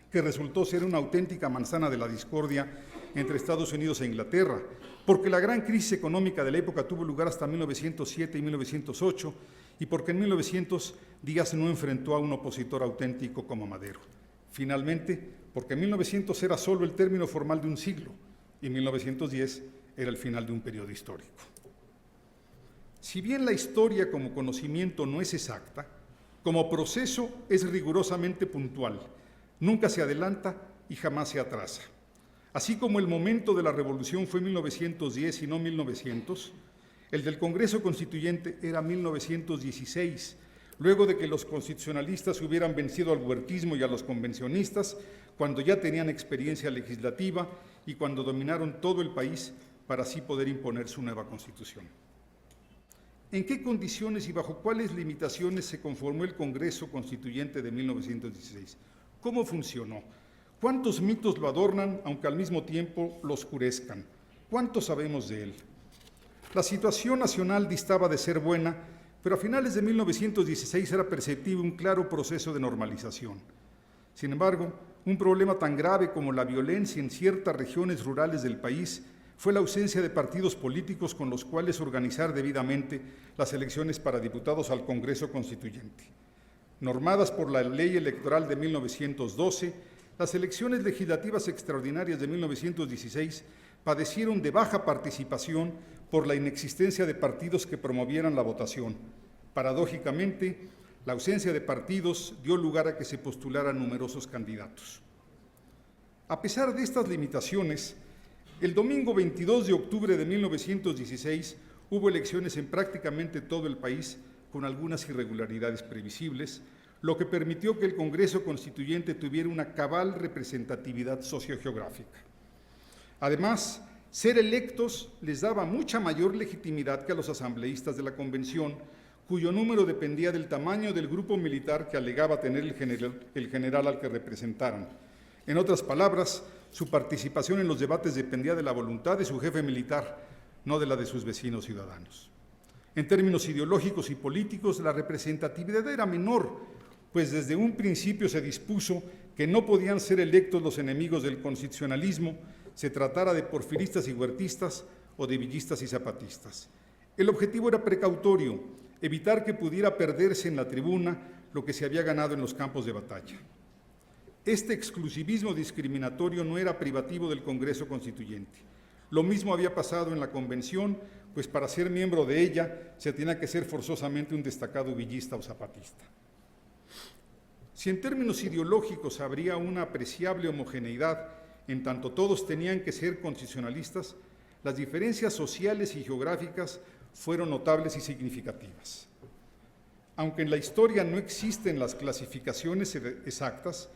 Speaker 2: que resultó ser una auténtica manzana de la discordia entre Estados Unidos e Inglaterra, porque la gran crisis económica de la época tuvo lugar hasta 1907 y 1908, y porque en 1900 Díaz no enfrentó a un opositor auténtico como Madero. Finalmente, porque 1900 era solo el término formal de un siglo, y 1910 era el final de un periodo histórico. Si bien la historia como conocimiento no es exacta, como proceso es rigurosamente puntual, nunca se adelanta y jamás se atrasa. Así como el momento de la revolución fue 1910 y no 1900, el del Congreso Constituyente era 1916, luego de que los constitucionalistas hubieran vencido al huertismo y a los convencionistas, cuando ya tenían experiencia legislativa y cuando dominaron todo el país para así poder imponer su nueva Constitución. ¿En qué condiciones y bajo cuáles limitaciones se conformó el Congreso Constituyente de 1916? ¿Cómo funcionó? ¿Cuántos mitos lo adornan, aunque al mismo tiempo lo oscurezcan? ¿Cuánto sabemos de él? La situación nacional distaba de ser buena, pero a finales de 1916 era perceptible un claro proceso de normalización. Sin embargo, un problema tan grave como la violencia en ciertas regiones rurales del país fue la ausencia de partidos políticos con los cuales organizar debidamente las elecciones para diputados al Congreso Constituyente. Normadas por la Ley Electoral de 1912, las elecciones legislativas extraordinarias de 1916 padecieron de baja participación por la inexistencia de partidos que promovieran la votación. Paradójicamente, la ausencia de partidos dio lugar a que se postularan numerosos candidatos. A pesar de estas limitaciones, el domingo 22 de octubre de 1916 hubo elecciones en prácticamente todo el país con algunas irregularidades previsibles, lo que permitió que el Congreso Constituyente tuviera una cabal representatividad sociogeográfica. Además, ser electos les daba mucha mayor legitimidad que a los asambleístas de la Convención, cuyo número dependía del tamaño del grupo militar que alegaba tener el general al que representaran. En otras palabras, su participación en los debates dependía de la voluntad de su jefe militar, no de la de sus vecinos ciudadanos. En términos ideológicos y políticos, la representatividad era menor, pues desde un principio se dispuso que no podían ser electos los enemigos del constitucionalismo, se tratara de porfiristas y huertistas o de villistas y zapatistas. El objetivo era precautorio, evitar que pudiera perderse en la tribuna lo que se había ganado en los campos de batalla. Este exclusivismo discriminatorio no era privativo del Congreso Constituyente. Lo mismo había pasado en la Convención, pues para ser miembro de ella se tenía que ser forzosamente un destacado villista o zapatista. Si en términos ideológicos habría una apreciable homogeneidad, en tanto todos tenían que ser constitucionalistas, las diferencias sociales y geográficas fueron notables y significativas. Aunque en la historia no existen las clasificaciones exactas,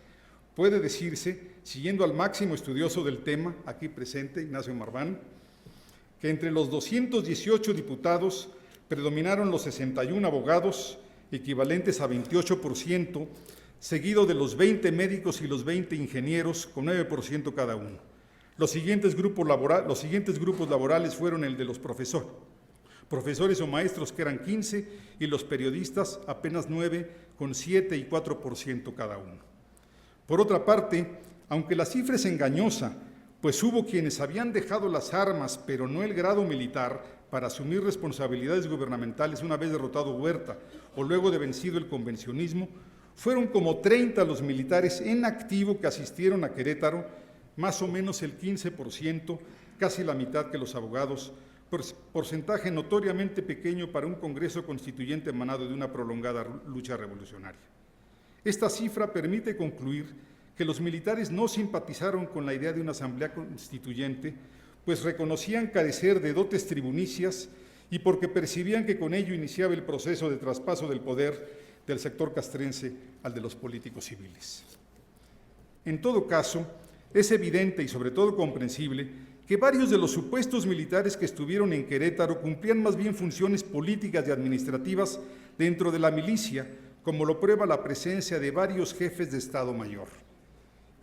Speaker 2: puede decirse, siguiendo al máximo estudioso del tema, aquí presente, Ignacio Marván, que entre los 218 diputados predominaron los 61 abogados, equivalentes a 28%, seguido de los 20 médicos y los 20 ingenieros, con 9% cada uno. Los siguientes grupos laborales fueron el de los profesores o maestros, que eran 15, y los periodistas apenas 9, con 7 y 4% cada uno. Por otra parte, aunque la cifra es engañosa, pues hubo quienes habían dejado las armas, pero no el grado militar, para asumir responsabilidades gubernamentales una vez derrotado Huerta o luego de vencido el convencionismo, fueron como 30 los militares en activo que asistieron a Querétaro, más o menos el 15%, casi la mitad que los abogados, porcentaje notoriamente pequeño para un Congreso Constituyente emanado de una prolongada lucha revolucionaria. Esta cifra permite concluir que los militares no simpatizaron con la idea de una asamblea constituyente, pues reconocían carecer de dotes tribunicias y porque percibían que con ello iniciaba el proceso de traspaso del poder del sector castrense al de los políticos civiles. En todo caso, es evidente y sobre todo comprensible que varios de los supuestos militares que estuvieron en Querétaro cumplían más bien funciones políticas y administrativas dentro de la milicia, como lo prueba la presencia de varios jefes de Estado Mayor.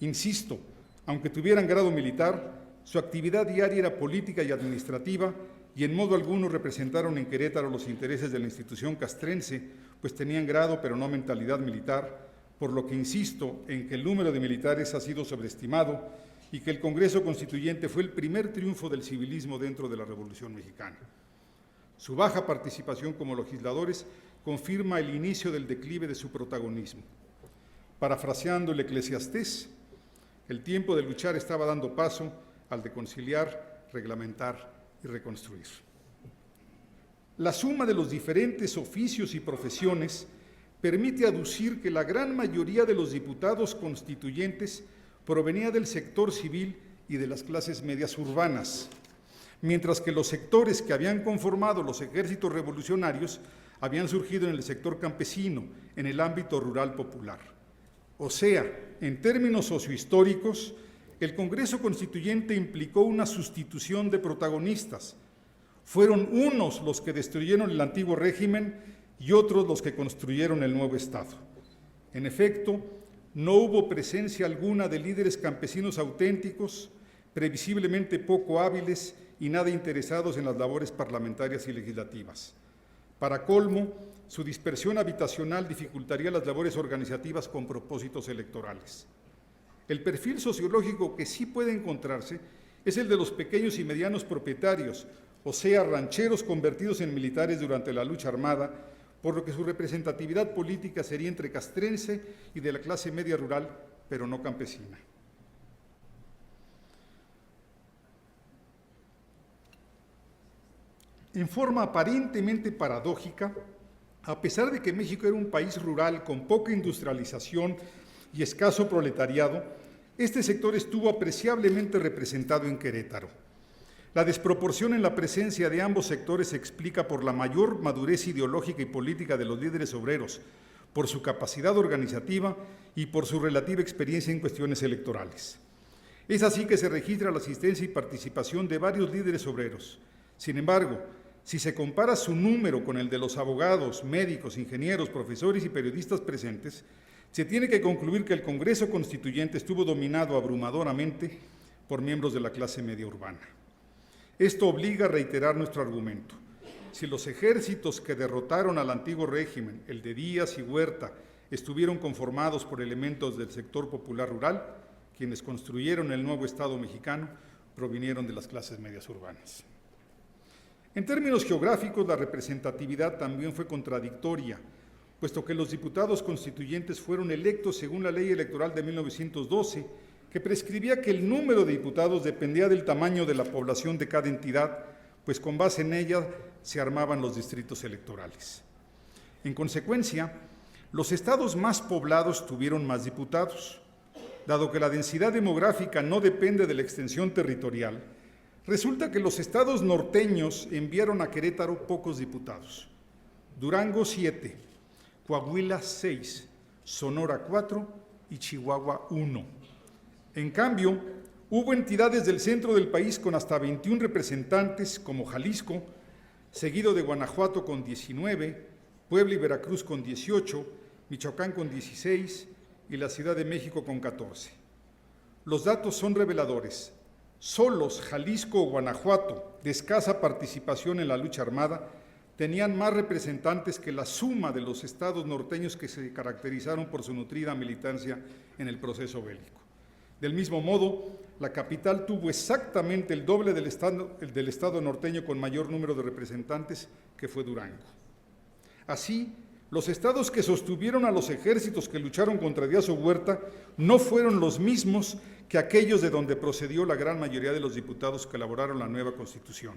Speaker 2: Insisto, aunque tuvieran grado militar, su actividad diaria era política y administrativa y en modo alguno representaron en Querétaro los intereses de la institución castrense, pues tenían grado pero no mentalidad militar, por lo que insisto en que el número de militares ha sido sobreestimado y que el Congreso Constituyente fue el primer triunfo del civilismo dentro de la Revolución Mexicana. Su baja participación como legisladores confirma el inicio del declive de su protagonismo. Parafraseando el Eclesiastés, el tiempo de luchar estaba dando paso al de conciliar, reglamentar y reconstruir. La suma de los diferentes oficios y profesiones permite aducir que la gran mayoría de los diputados constituyentes provenía del sector civil y de las clases medias urbanas, mientras que los sectores que habían conformado los ejércitos revolucionarios habían surgido en el sector campesino, en el ámbito rural popular. O sea, en términos sociohistóricos, el Congreso Constituyente implicó una sustitución de protagonistas. Fueron unos los que destruyeron el antiguo régimen y otros los que construyeron el nuevo Estado. En efecto, no hubo presencia alguna de líderes campesinos auténticos, previsiblemente poco hábiles y nada interesados en las labores parlamentarias y legislativas. Para colmo, su dispersión habitacional dificultaría las labores organizativas con propósitos electorales. El perfil sociológico que sí puede encontrarse es el de los pequeños y medianos propietarios, o sea, rancheros convertidos en militares durante la lucha armada, por lo que su representatividad política sería entre castrense y de la clase media rural, pero no campesina. En forma aparentemente paradójica, a pesar de que México era un país rural con poca industrialización y escaso proletariado, este sector estuvo apreciablemente representado en Querétaro. La desproporción en la presencia de ambos sectores se explica por la mayor madurez ideológica y política de los líderes obreros, por su capacidad organizativa y por su relativa experiencia en cuestiones electorales. Es así que se registra la asistencia y participación de varios líderes obreros. Sin embargo, si se compara su número con el de los abogados, médicos, ingenieros, profesores y periodistas presentes, se tiene que concluir que el Congreso Constituyente estuvo dominado abrumadoramente por miembros de la clase media urbana. Esto obliga a reiterar nuestro argumento. Si los ejércitos que derrotaron al antiguo régimen, el de Díaz y Huerta, estuvieron conformados por elementos del sector popular rural, quienes construyeron el nuevo Estado mexicano provinieron de las clases medias urbanas. En términos geográficos, la representatividad también fue contradictoria, puesto que los diputados constituyentes fueron electos según la ley electoral de 1912, que prescribía que el número de diputados dependía del tamaño de la población de cada entidad, pues con base en ella se armaban los distritos electorales. En consecuencia, los estados más poblados tuvieron más diputados. Dado que la densidad demográfica no depende de la extensión territorial, resulta que los estados norteños enviaron a Querétaro pocos diputados. Durango 7, Coahuila 6, Sonora 4 y Chihuahua 1. En cambio, Hubo entidades del centro del país con hasta 21 representantes, como Jalisco, seguido de Guanajuato con 19, Puebla y Veracruz con 18, Michoacán con 16 y la Ciudad de México con 14. Los datos son reveladores. Solos Jalisco o Guanajuato, de escasa participación en la lucha armada, tenían más representantes que la suma de los estados norteños que se caracterizaron por su nutrida militancia en el proceso bélico. Del mismo modo, la capital tuvo exactamente el doble del estado norteño con mayor número de representantes, que fue Durango. Así, los estados que sostuvieron a los ejércitos que lucharon contra Díaz Huerta no fueron los mismos que aquellos de donde procedió la gran mayoría de los diputados que elaboraron la nueva Constitución.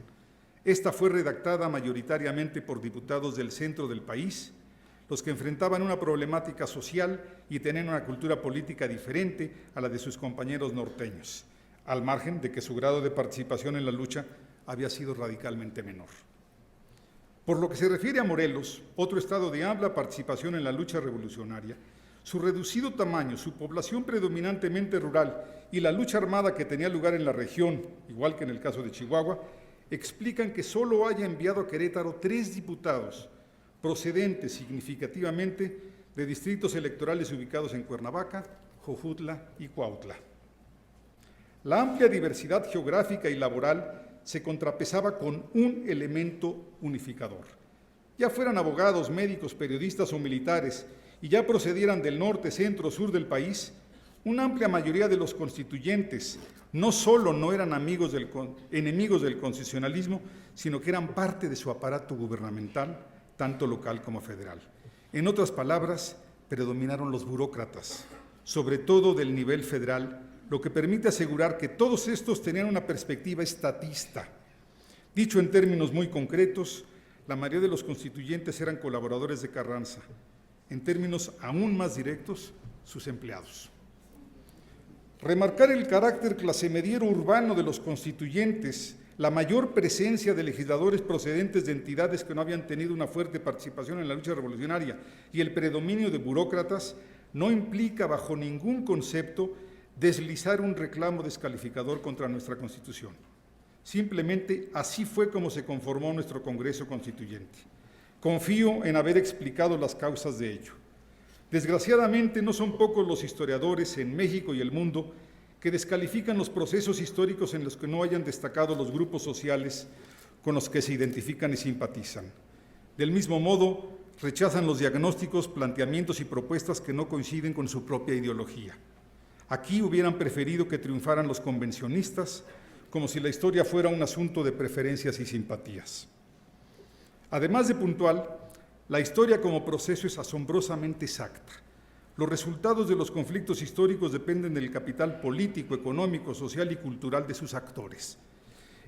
Speaker 2: Esta fue redactada mayoritariamente por diputados del centro del país, los que enfrentaban una problemática social y tenían una cultura política diferente a la de sus compañeros norteños, al margen de que su grado de participación en la lucha había sido radicalmente menor. Por lo que se refiere a Morelos, otro estado de amplia participación en la lucha revolucionaria, su reducido tamaño, su población predominantemente rural y la lucha armada que tenía lugar en la región, igual que en el caso de Chihuahua, explican que solo haya enviado a Querétaro 3 diputados, procedentes significativamente de distritos electorales ubicados en Cuernavaca, Jojutla y Cuautla. La amplia diversidad geográfica y laboral se contrapesaba con un elemento unificador. Ya fueran abogados, médicos, periodistas o militares, y ya procedieran del norte, centro, sur del país, una amplia mayoría de los constituyentes no solo no eran enemigos del constitucionalismo, sino que eran parte de su aparato gubernamental, tanto local como federal. En otras palabras, predominaron los burócratas, sobre todo del nivel federal, lo que permite asegurar que todos estos tenían una perspectiva estatista. Dicho en términos muy concretos, la mayoría de los constituyentes eran colaboradores de Carranza. En términos aún más directos, sus empleados. Remarcar el carácter clasemediero urbano de los constituyentes, la mayor presencia de legisladores procedentes de entidades que no habían tenido una fuerte participación en la lucha revolucionaria y el predominio de burócratas no implica bajo ningún concepto deslizar un reclamo descalificador contra nuestra Constitución. Simplemente así fue como se conformó nuestro Congreso Constituyente. Confío en haber explicado las causas de ello. Desgraciadamente, no son pocos los historiadores en México y el mundo que descalifican los procesos históricos en los que no hayan destacado los grupos sociales con los que se identifican y simpatizan. Del mismo modo, rechazan los diagnósticos, planteamientos y propuestas que no coinciden con su propia ideología. Aquí hubieran preferido que triunfaran los convencionistas, como si la historia fuera un asunto de preferencias y simpatías. Además de puntual, la historia como proceso es asombrosamente exacta. Los resultados de los conflictos históricos dependen del capital político, económico, social y cultural de sus actores.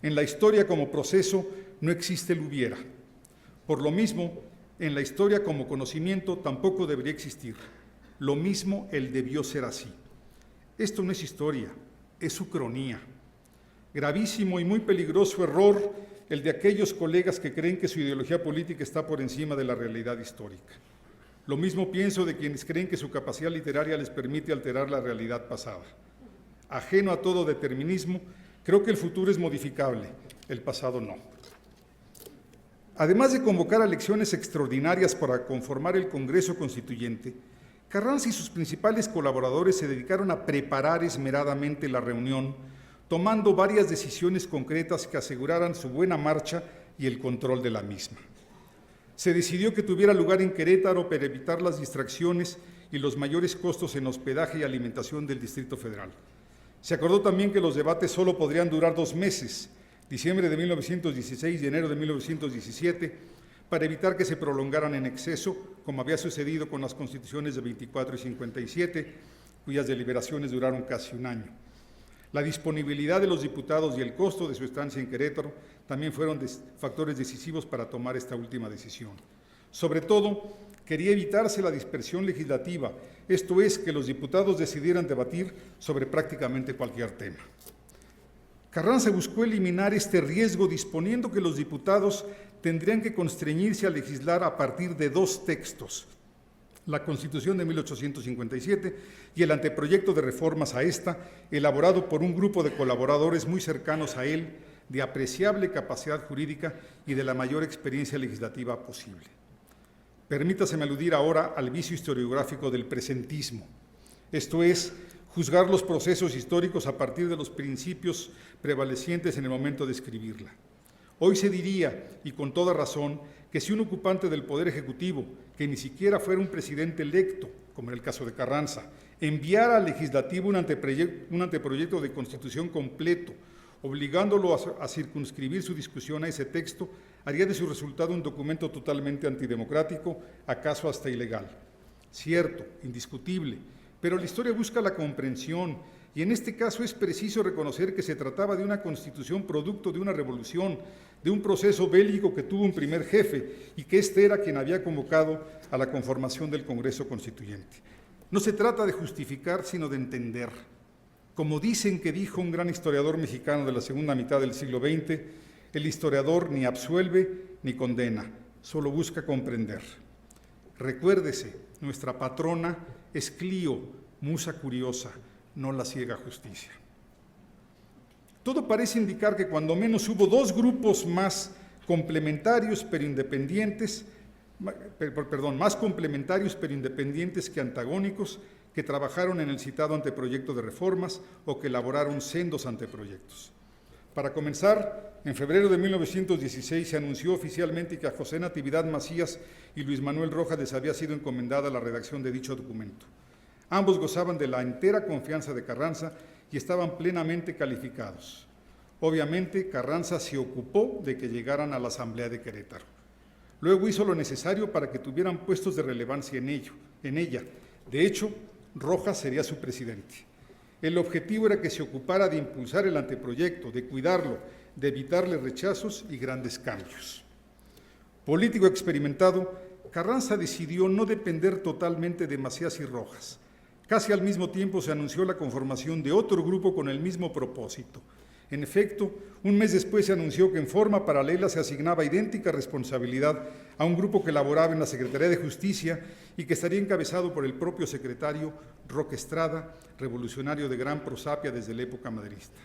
Speaker 2: En la historia como proceso no existe el hubiera. Por lo mismo, en la historia como conocimiento tampoco debería existir. Lo mismo el debió ser así. Esto no es historia, es ucronía. Gravísimo y muy peligroso error el de aquellos colegas que creen que su ideología política está por encima de la realidad histórica. Lo mismo pienso de quienes creen que su capacidad literaria les permite alterar la realidad pasada. Ajeno a todo determinismo, creo que el futuro es modificable, el pasado no. Además de convocar a elecciones extraordinarias para conformar el Congreso Constituyente, Carranza y sus principales colaboradores se dedicaron a preparar esmeradamente la reunión, tomando varias decisiones concretas que aseguraran su buena marcha y el control de la misma. Se decidió que tuviera lugar en Querétaro para evitar las distracciones y los mayores costos en hospedaje y alimentación del Distrito Federal. Se acordó también que los debates solo podrían durar 2 meses, diciembre de 1916 y enero de 1917, para evitar que se prolongaran en exceso, como había sucedido con las constituciones de 24 y 57, cuyas deliberaciones duraron casi un año. La disponibilidad de los diputados y el costo de su estancia en Querétaro también fueron factores decisivos para tomar esta última decisión. Sobre todo, quería evitarse la dispersión legislativa, esto es, que los diputados decidieran debatir sobre prácticamente cualquier tema. Carranza buscó eliminar este riesgo disponiendo que los diputados tendrían que constreñirse a legislar a partir de 2 textos, la Constitución de 1857 y el anteproyecto de reformas a esta, elaborado por un grupo de colaboradores muy cercanos a él, de apreciable capacidad jurídica y de la mayor experiencia legislativa posible. Permítaseme aludir ahora al vicio historiográfico del presentismo, esto es, juzgar los procesos históricos a partir de los principios prevalecientes en el momento de escribirla. Hoy se diría, y con toda razón, que si un ocupante del Poder Ejecutivo, que ni siquiera fuera un presidente electo, como en el caso de Carranza, enviara al Legislativo un anteproyecto de Constitución completo, obligándolo a circunscribir su discusión a ese texto, haría de su resultado un documento totalmente antidemocrático, acaso hasta ilegal. Cierto, indiscutible, pero la historia busca la comprensión, y en este caso es preciso reconocer que se trataba de una constitución producto de una revolución, de un proceso bélico que tuvo un primer jefe y que éste era quien había convocado a la conformación del Congreso Constituyente. No se trata de justificar, sino de entender. Como dicen que dijo un gran historiador mexicano de la segunda mitad del siglo XX, el historiador ni absuelve ni condena, solo busca comprender. Recuérdese, nuestra patrona es Clío, musa curiosa, no la ciega justicia. Todo parece indicar que cuando menos hubo dos grupos más complementarios pero independientes, más complementarios pero independientes que antagónicos, que trabajaron en el citado anteproyecto de reformas o que elaboraron sendos anteproyectos. Para comenzar, en febrero de 1916 se anunció oficialmente que a José Natividad Macías y Luis Manuel Rojas les había sido encomendada la redacción de dicho documento. Ambos gozaban de la entera confianza de Carranza y estaban plenamente calificados. Obviamente, Carranza se ocupó de que llegaran a la Asamblea de Querétaro. Luego hizo lo necesario para que tuvieran puestos de relevancia en ella. De hecho, Rojas sería su presidente. El objetivo era que se ocupara de impulsar el anteproyecto, de cuidarlo, de evitarle rechazos y grandes cambios. Político experimentado, Carranza decidió no depender totalmente de Macías y Rojas. Casi al mismo tiempo se anunció la conformación de otro grupo con el mismo propósito. En efecto, un mes después se anunció que en forma paralela se asignaba idéntica responsabilidad a un grupo que laboraba en la Secretaría de Justicia y que estaría encabezado por el propio secretario Roque Estrada, revolucionario de gran prosapia desde la época maderista.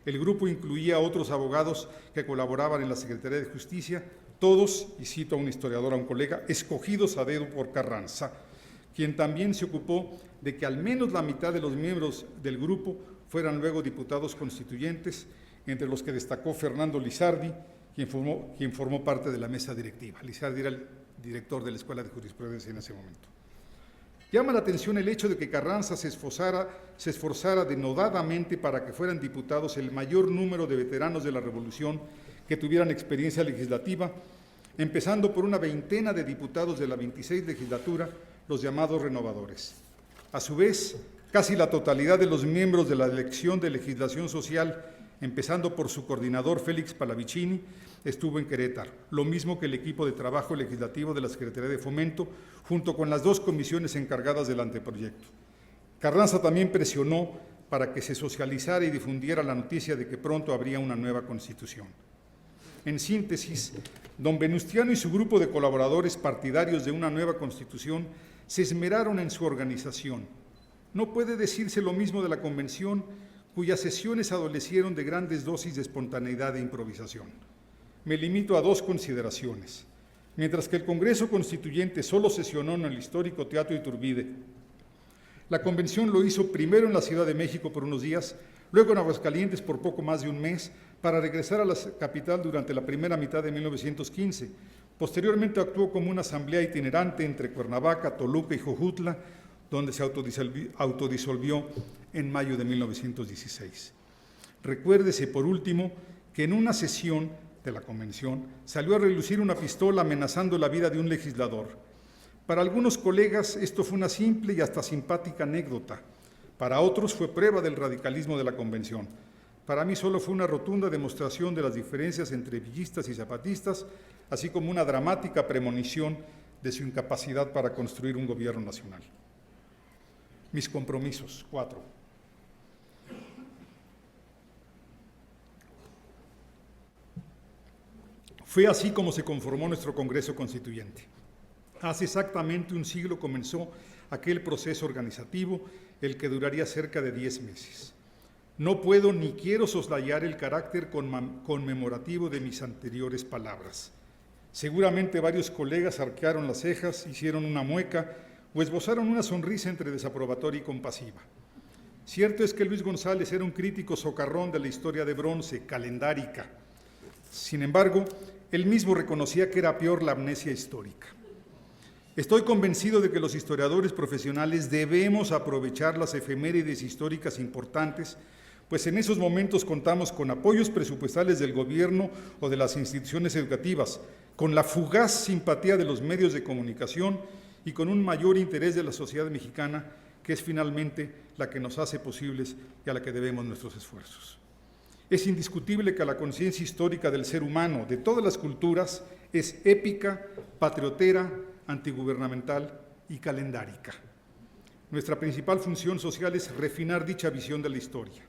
Speaker 2: El grupo incluía a otros abogados que colaboraban en la Secretaría de Justicia, todos, y cito a un historiador, a un colega, escogidos a dedo por Carranza, quien también se ocupó de que al menos la mitad de los miembros del grupo fueran luego diputados constituyentes, entre los que destacó Fernando Lizardi, quien formó parte de la mesa directiva. Lizardi era el director de la Escuela de Jurisprudencia en ese momento. Llama la atención el hecho de que Carranza se esforzara denodadamente para que fueran diputados el mayor número de veteranos de la Revolución que tuvieran experiencia legislativa, empezando por una veintena de diputados de la 26 legislatura, los llamados renovadores. A su vez, casi la totalidad de los miembros de la Dirección de Legislación Social, empezando por su coordinador Félix Palavicini, estuvo en Querétaro, lo mismo que el equipo de trabajo legislativo de la Secretaría de Fomento, junto con las dos comisiones encargadas del anteproyecto. Carranza también presionó para que se socializara y difundiera la noticia de que pronto habría una nueva Constitución. En síntesis, don Venustiano y su grupo de colaboradores partidarios de una nueva Constitución se esmeraron en su organización. No puede decirse lo mismo de la Convención, cuyas sesiones adolecieron de grandes dosis de espontaneidad e improvisación. Me limito a dos consideraciones. Mientras que el Congreso Constituyente solo sesionó en el histórico Teatro Iturbide, la Convención lo hizo primero en la Ciudad de México por unos días, luego en Aguascalientes por poco más de un mes, para regresar a la capital durante la primera mitad de 1915. Posteriormente actuó como una asamblea itinerante entre Cuernavaca, Toluca y Jojutla, donde se autodisolvió en mayo de 1916. Recuérdese, por último, que en una sesión de la Convención salió a relucir una pistola amenazando la vida de un legislador. Para algunos colegas esto fue una simple y hasta simpática anécdota. Para otros fue prueba del radicalismo de la Convención. Para mí solo fue una rotunda demostración de las diferencias entre villistas y zapatistas, así como una dramática premonición de su incapacidad para construir un gobierno nacional. Mis compromisos, 4. Fue así como se conformó nuestro Congreso Constituyente. Hace exactamente un siglo comenzó aquel proceso organizativo, el que duraría cerca de 10 meses. No puedo ni quiero soslayar el carácter conmemorativo de mis anteriores palabras. Seguramente varios colegas arquearon las cejas, hicieron una mueca o esbozaron una sonrisa entre desaprobatoria y compasiva. Cierto es que Luis González era un crítico socarrón de la historia de bronce, calendárica. Sin embargo, él mismo reconocía que era peor la amnesia histórica. Estoy convencido de que los historiadores profesionales debemos aprovechar las efemérides históricas importantes, pues en esos momentos contamos con apoyos presupuestales del gobierno o de las instituciones educativas, con la fugaz simpatía de los medios de comunicación y con un mayor interés de la sociedad mexicana, que es finalmente la que nos hace posibles y a la que debemos nuestros esfuerzos. Es indiscutible que la conciencia histórica del ser humano, de todas las culturas, es épica, patriotera, antigubernamental y calendárica. Nuestra principal función social es refinar dicha visión de la historia.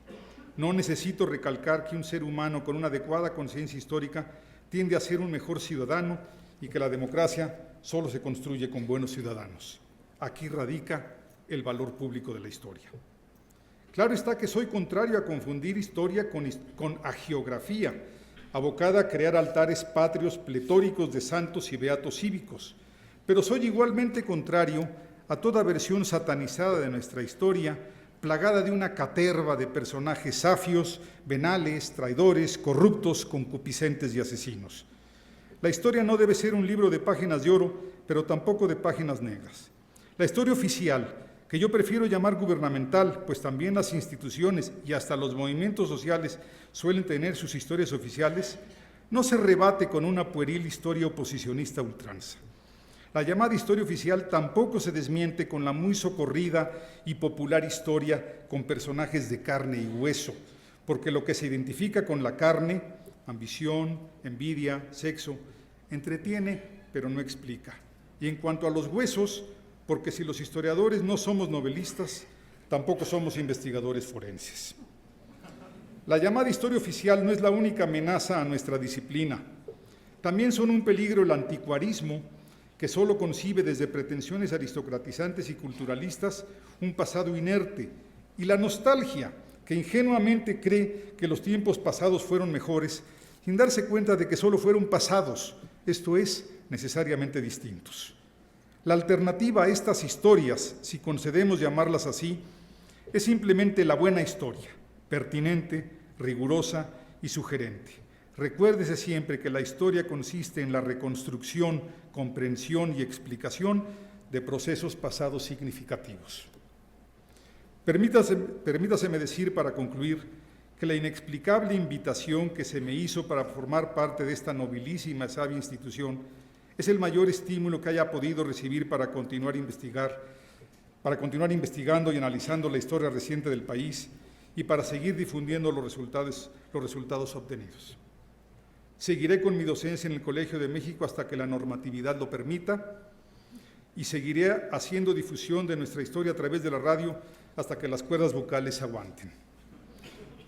Speaker 2: No necesito recalcar que un ser humano con una adecuada conciencia histórica tiende a ser un mejor ciudadano y que la democracia solo se construye con buenos ciudadanos. Aquí radica el valor público de la historia. Claro está que soy contrario a confundir historia con hagiografía, abocada a crear altares patrios pletóricos de santos y beatos cívicos, pero soy igualmente contrario a toda versión satanizada de nuestra historia, plagada de una caterva de personajes safios, venales, traidores, corruptos, concupiscentes y asesinos. La historia no debe ser un libro de páginas de oro, pero tampoco de páginas negras. La historia oficial, que yo prefiero llamar gubernamental, pues también las instituciones y hasta los movimientos sociales suelen tener sus historias oficiales, no se rebate con una pueril historia oposicionista a ultranza. La llamada historia oficial tampoco se desmiente con la muy socorrida y popular historia con personajes de carne y hueso, porque lo que se identifica con la carne, ambición, envidia, sexo, entretiene, pero no explica. Y en cuanto a los huesos, porque si los historiadores no somos novelistas, tampoco somos investigadores forenses. La llamada historia oficial no es la única amenaza a nuestra disciplina. También son un peligro el anticuarismo, que solo concibe desde pretensiones aristocratizantes y culturalistas un pasado inerte, y la nostalgia, que ingenuamente cree que los tiempos pasados fueron mejores, sin darse cuenta de que solo fueron pasados, esto es, necesariamente distintos. La alternativa a estas historias, si concedemos llamarlas así, es simplemente la buena historia, pertinente, rigurosa y sugerente. Recuérdese siempre que la historia consiste en la reconstrucción, comprensión y explicación de procesos pasados significativos. Permítaseme decir para concluir que la inexplicable invitación que se me hizo para formar parte de esta nobilísima y sabia institución es el mayor estímulo que haya podido recibir para continuar investigando y analizando la historia reciente del país y para seguir difundiendo los resultados obtenidos. Seguiré con mi docencia en el Colegio de México hasta que la normatividad lo permita y seguiré haciendo difusión de nuestra historia a través de la radio hasta que las cuerdas vocales aguanten.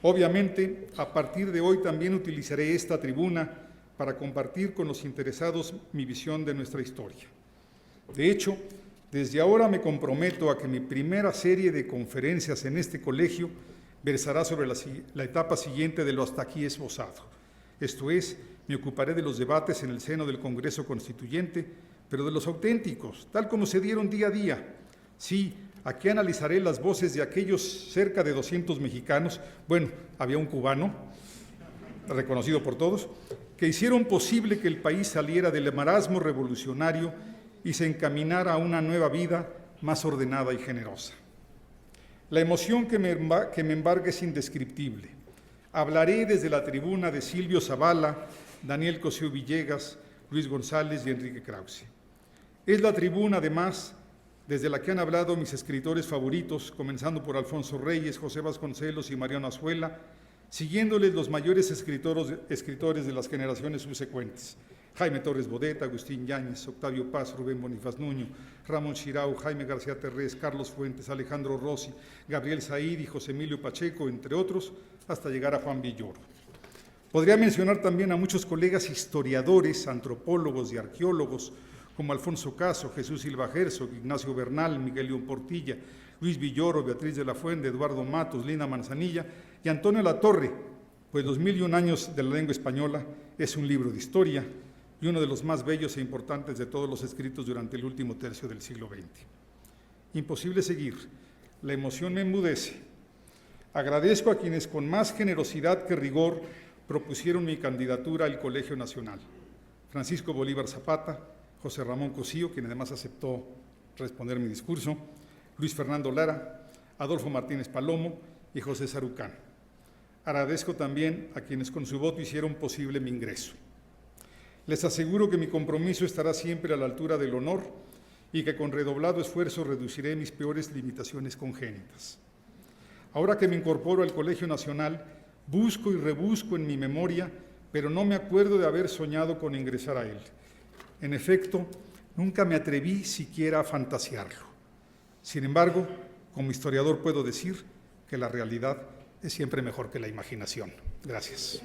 Speaker 2: Obviamente, a partir de hoy también utilizaré esta tribuna para compartir con los interesados mi visión de nuestra historia. De hecho, desde ahora me comprometo a que mi primera serie de conferencias en este colegio versará sobre la etapa siguiente de lo hasta aquí esbozado. Esto es, me ocuparé de los debates en el seno del Congreso Constituyente, pero de los auténticos, tal como se dieron día a día. Sí, aquí analizaré las voces de aquellos cerca de 200 mexicanos, bueno, había un cubano, reconocido por todos, que hicieron posible que el país saliera del marasmo revolucionario y se encaminara a una nueva vida más ordenada y generosa. La emoción que me embarga es indescriptible. Hablaré desde la tribuna de Silvio Zavala, Daniel Cosío Villegas, Luis González y Enrique Krause. Es la tribuna, además, desde la que han hablado mis escritores favoritos, comenzando por Alfonso Reyes, José Vasconcelos y Mariano Azuela, siguiéndoles los mayores escritores de las generaciones subsecuentes: Jaime Torres Bodet, Agustín Yáñez, Octavio Paz, Rubén Bonifaz Nuño, Ramón Xirau, Jaime García Terrés, Carlos Fuentes, Alejandro Rossi, Gabriel Said y José Emilio Pacheco, entre otros, hasta llegar a Juan Villoro. Podría mencionar también a muchos colegas historiadores, antropólogos y arqueólogos, como Alfonso Caso, Jesús Silva Herzog, Ignacio Bernal, Miguel León Portilla, Luis Villoro, Beatriz de la Fuente, Eduardo Matos, Lina Manzanilla y Antonio Latorre, pues los 1001 años de la lengua española es un libro de historia y uno de los más bellos e importantes de todos los escritos durante el último tercio del siglo XX. Imposible seguir, la emoción me enmudece. Agradezco a quienes con más generosidad que rigor propusieron mi candidatura al Colegio Nacional. Francisco Bolívar Zapata, José Ramón Cosío, quien además aceptó responder mi discurso, Luis Fernando Lara, Adolfo Martínez Palomo y José Sarucán. Agradezco también a quienes con su voto hicieron posible mi ingreso. Les aseguro que mi compromiso estará siempre a la altura del honor y que con redoblado esfuerzo reduciré mis peores limitaciones congénitas. Ahora que me incorporo al Colegio Nacional, busco y rebusco en mi memoria, pero no me acuerdo de haber soñado con ingresar a él. En efecto, nunca me atreví siquiera a fantasearlo. Sin embargo, como historiador puedo decir que la realidad es siempre mejor que la imaginación. Gracias.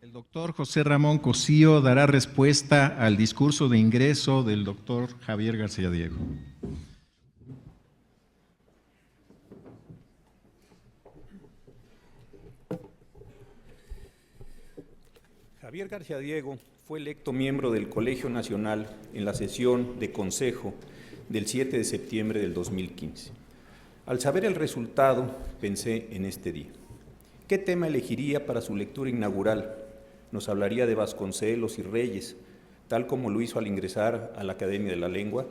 Speaker 1: El doctor José Ramón Cosío dará respuesta al discurso de ingreso del doctor Javier García Diego.
Speaker 3: Javier García Diego fue electo miembro del Colegio Nacional en la sesión de consejo del 7 de septiembre del 2015. Al saber el resultado, pensé en este día. ¿Qué tema elegiría para su lectura inaugural? Nos hablaría de Vasconcelos y Reyes, tal como lo hizo al ingresar a la Academia de la Lengua.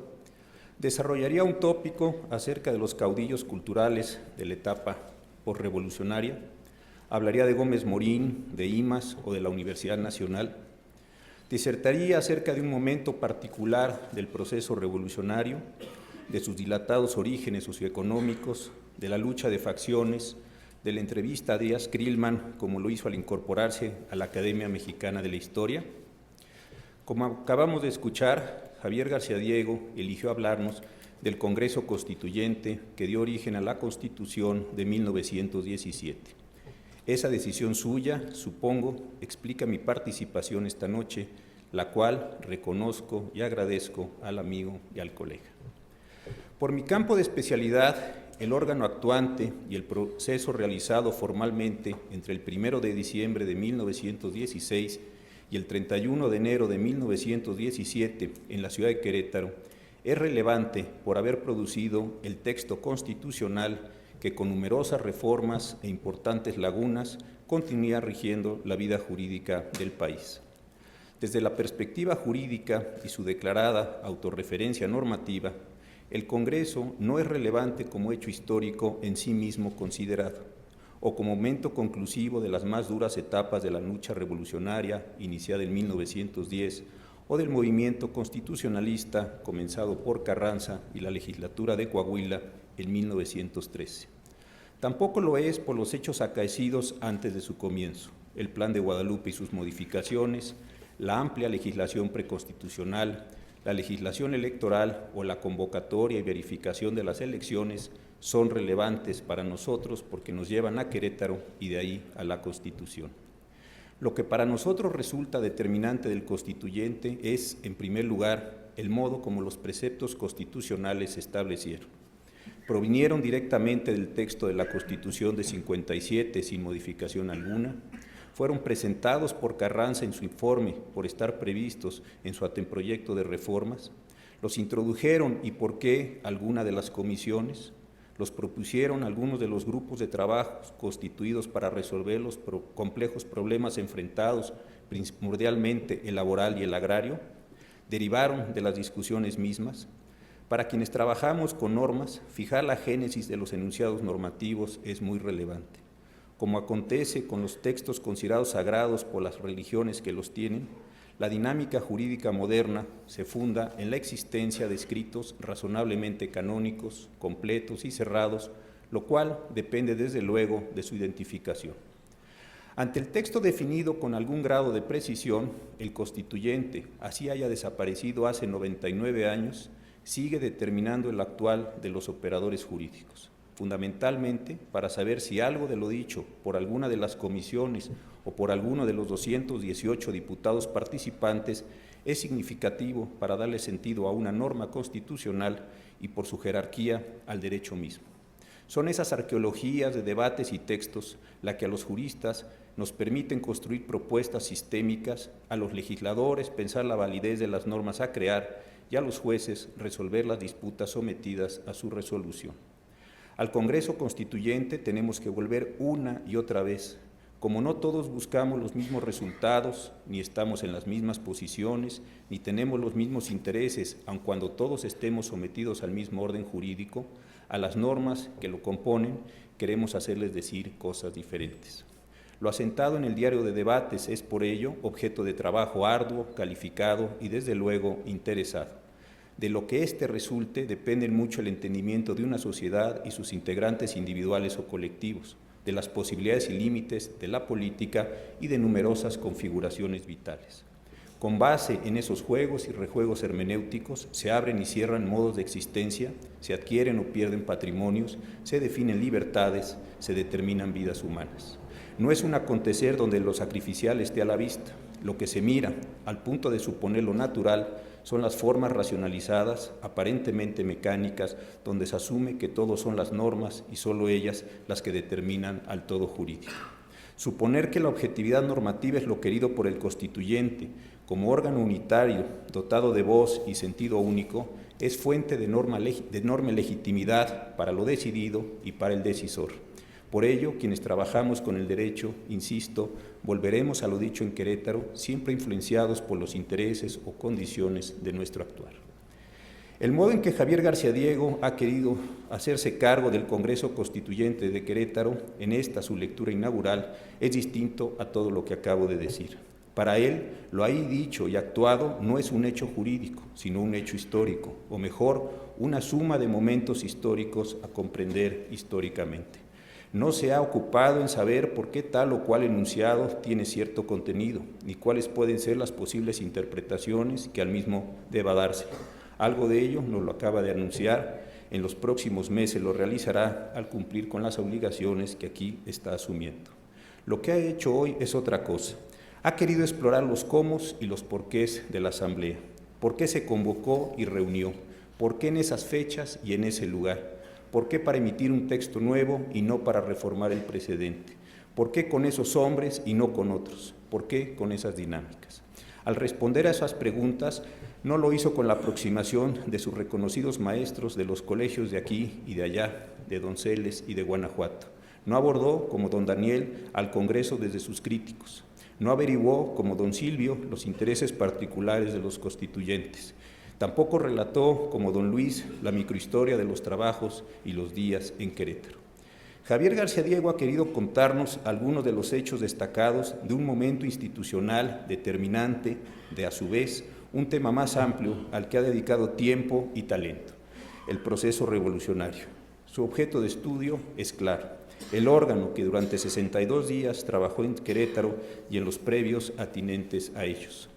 Speaker 3: Desarrollaría un tópico acerca de los caudillos culturales de la etapa posrevolucionaria. Hablaría de Gómez Morín, de IMAS o de la Universidad Nacional. Disertaría acerca de un momento particular del proceso revolucionario, de sus dilatados orígenes socioeconómicos, de la lucha de facciones, de la entrevista a Díaz Krillman, como lo hizo al incorporarse a la Academia Mexicana de la Historia. Como acabamos de escuchar, Javier García Diego eligió hablarnos del Congreso Constituyente que dio origen a la Constitución de 1917. Esa decisión suya, supongo, explica mi participación esta noche, la cual reconozco y agradezco al amigo y al colega. Por mi campo de especialidad, el órgano actuante y el proceso realizado formalmente entre el 1 de diciembre de 1916 y el 31 de enero de 1917 en la ciudad de Querétaro es relevante por haber producido el texto constitucional que con numerosas reformas e importantes lagunas continúa rigiendo la vida jurídica del país. Desde la perspectiva jurídica y su declarada autorreferencia normativa, el Congreso no es relevante como hecho histórico en sí mismo considerado, o como momento conclusivo de las más duras etapas de la lucha revolucionaria iniciada en 1910, o del movimiento constitucionalista comenzado por Carranza y la legislatura de Coahuila en 1913. Tampoco lo es por los hechos acaecidos antes de su comienzo, el Plan de Guadalupe y sus modificaciones, la amplia legislación preconstitucional, la legislación electoral o la convocatoria y verificación de las elecciones son relevantes para nosotros porque nos llevan a Querétaro y de ahí a la Constitución. Lo que para nosotros resulta determinante del constituyente es, en primer lugar, el modo como los preceptos constitucionales se establecieron. Provinieron directamente del texto de la Constitución de 57 sin modificación alguna, fueron presentados por Carranza en su informe por estar previstos en su anteproyecto de reformas, los introdujeron y por qué alguna de las comisiones, los propusieron algunos de los grupos de trabajo constituidos para resolver los complejos problemas enfrentados, primordialmente el laboral y el agrario, derivaron de las discusiones mismas. Para quienes trabajamos con normas, fijar la génesis de los enunciados normativos es muy relevante. Como acontece con los textos considerados sagrados por las religiones que los tienen, la dinámica jurídica moderna se funda en la existencia de escritos razonablemente canónicos, completos y cerrados, lo cual depende desde luego de su identificación. Ante el texto definido con algún grado de precisión, el constituyente, así haya desaparecido hace 99 años, sigue determinando el actual de los operadores jurídicos, fundamentalmente para saber si algo de lo dicho por alguna de las comisiones o por alguno de los 218 diputados participantes es significativo para darle sentido a una norma constitucional y por su jerarquía al derecho mismo. Son esas arqueologías de debates y textos las que a los juristas nos permiten construir propuestas sistémicas, a los legisladores pensar la validez de las normas a crear y a los jueces resolver las disputas sometidas a su resolución. Al Congreso Constituyente tenemos que volver una y otra vez. Como no todos buscamos los mismos resultados, ni estamos en las mismas posiciones, ni tenemos los mismos intereses, aun cuando todos estemos sometidos al mismo orden jurídico, a las normas que lo componen queremos hacerles decir cosas diferentes. Lo asentado en el diario de debates es por ello objeto de trabajo arduo, calificado y desde luego interesado. De lo que éste resulte depende mucho el entendimiento de una sociedad y sus integrantes individuales o colectivos, de las posibilidades y límites de la política y de numerosas configuraciones vitales. Con base en esos juegos y rejuegos hermenéuticos se abren y cierran modos de existencia, se adquieren o pierden patrimonios, se definen libertades, se determinan vidas humanas. No es un acontecer donde lo sacrificial esté a la vista. Lo que se mira, al punto de suponer lo natural, son las formas racionalizadas, aparentemente mecánicas, donde se asume que todo son las normas y solo ellas las que determinan al todo jurídico. Suponer que la objetividad normativa es lo querido por el constituyente, como órgano unitario, dotado de voz y sentido único, es fuente de enorme legitimidad para lo decidido y para el decisor. Por ello, quienes trabajamos con el derecho, insisto, volveremos a lo dicho en Querétaro, siempre influenciados por los intereses o condiciones de nuestro actuar. El modo en que Javier García Diego ha querido hacerse cargo del Congreso Constituyente de Querétaro en esta su lectura inaugural es distinto a todo lo que acabo de decir. Para él, lo ahí dicho y actuado no es un hecho jurídico, sino un hecho histórico, o mejor, una suma de momentos históricos a comprender históricamente. No se ha ocupado en saber por qué tal o cual enunciado tiene cierto contenido, ni cuáles pueden ser las posibles interpretaciones que al mismo deba darse. Algo de ello nos lo acaba de anunciar, en los próximos meses lo realizará al cumplir con las obligaciones que aquí está asumiendo. Lo que ha hecho hoy es otra cosa. Ha querido explorar los cómo y los porqués de la Asamblea. ¿Por qué se convocó y reunió? ¿Por qué en esas fechas y en ese lugar? ¿Por qué para emitir un texto nuevo y no para reformar el precedente? ¿Por qué con esos hombres y no con otros? ¿Por qué con esas dinámicas? Al responder a esas preguntas, no lo hizo con la aproximación de sus reconocidos maestros de los colegios de aquí y de allá, de Donceles y de Guanajuato. No abordó, como don Daniel, al Congreso desde sus críticos. No averiguó, como don Silvio, los intereses particulares de los constituyentes. Tampoco relató, como don Luis, la microhistoria de los trabajos y los días en Querétaro. Javier García Diego ha querido contarnos algunos de los hechos destacados de un momento institucional determinante, de a su vez un tema más amplio al que ha dedicado tiempo y talento, el proceso revolucionario. Su objeto de estudio es claro, el órgano que durante 62 días trabajó en Querétaro y en los previos atinentes a ellos.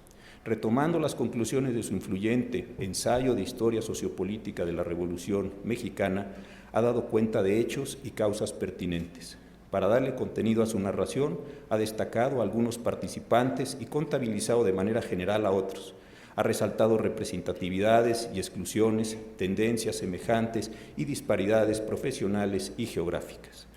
Speaker 3: Retomando las conclusiones de su influyente ensayo de historia sociopolítica de la Revolución Mexicana, ha dado cuenta de hechos y causas pertinentes. Para darle contenido a su narración, ha destacado a algunos participantes y contabilizado de manera general a otros. Ha resaltado representatividades y exclusiones, tendencias semejantes y disparidades profesionales y geográficas.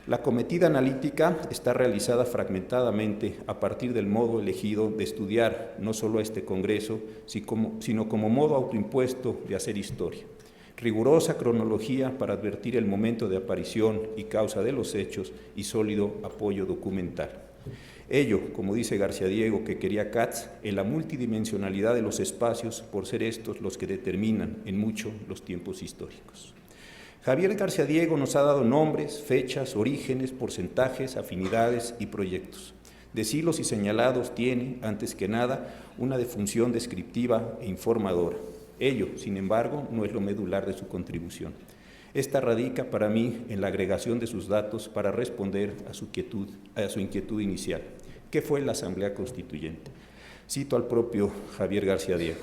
Speaker 3: La cometida analítica está realizada fragmentadamente a partir del modo elegido de estudiar no solo a este Congreso, sino como modo autoimpuesto de hacer historia. Rigurosa cronología para advertir el momento de aparición y causa de los hechos y sólido apoyo documental. Ello, como dice García Diego que quería Katz, en la multidimensionalidad de los espacios por ser estos los que determinan en mucho los tiempos históricos. Javier García Diego nos ha dado nombres, fechas, orígenes, porcentajes, afinidades y proyectos. Decirlos y señalados tiene, antes que nada, una función descriptiva e informadora. Ello, sin embargo, no es lo medular de su contribución. Esta radica para mí en la agregación de sus datos para responder a su inquietud inicial. ¿Qué fue la Asamblea Constituyente? Cito al propio Javier García Diego.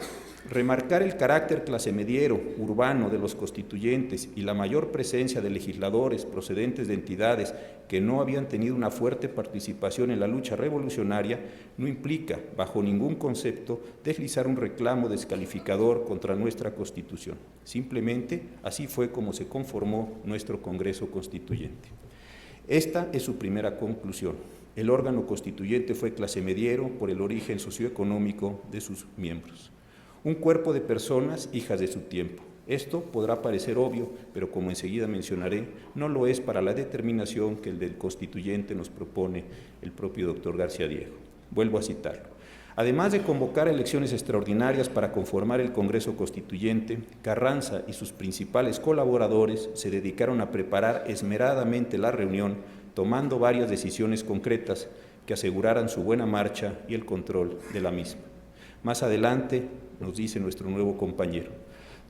Speaker 3: Remarcar el carácter clasemediero, urbano de los constituyentes y la mayor presencia de legisladores procedentes de entidades que no habían tenido una fuerte participación en la lucha revolucionaria no implica, bajo ningún concepto, deslizar un reclamo descalificador contra nuestra Constitución. Simplemente, así fue como se conformó nuestro Congreso Constituyente. Esta es su primera conclusión. El órgano constituyente fue clasemediero por el origen socioeconómico de sus miembros. Un cuerpo de personas hijas de su tiempo. Esto podrá parecer obvio, pero como enseguida mencionaré, no lo es para la determinación que el del constituyente nos propone el propio doctor García Diego. Vuelvo a citarlo. Además de convocar elecciones extraordinarias para conformar el Congreso Constituyente, Carranza y sus principales colaboradores se dedicaron a preparar esmeradamente la reunión, tomando varias decisiones concretas que aseguraran su buena marcha y el control de la misma. Más adelante, nos dice nuestro nuevo compañero,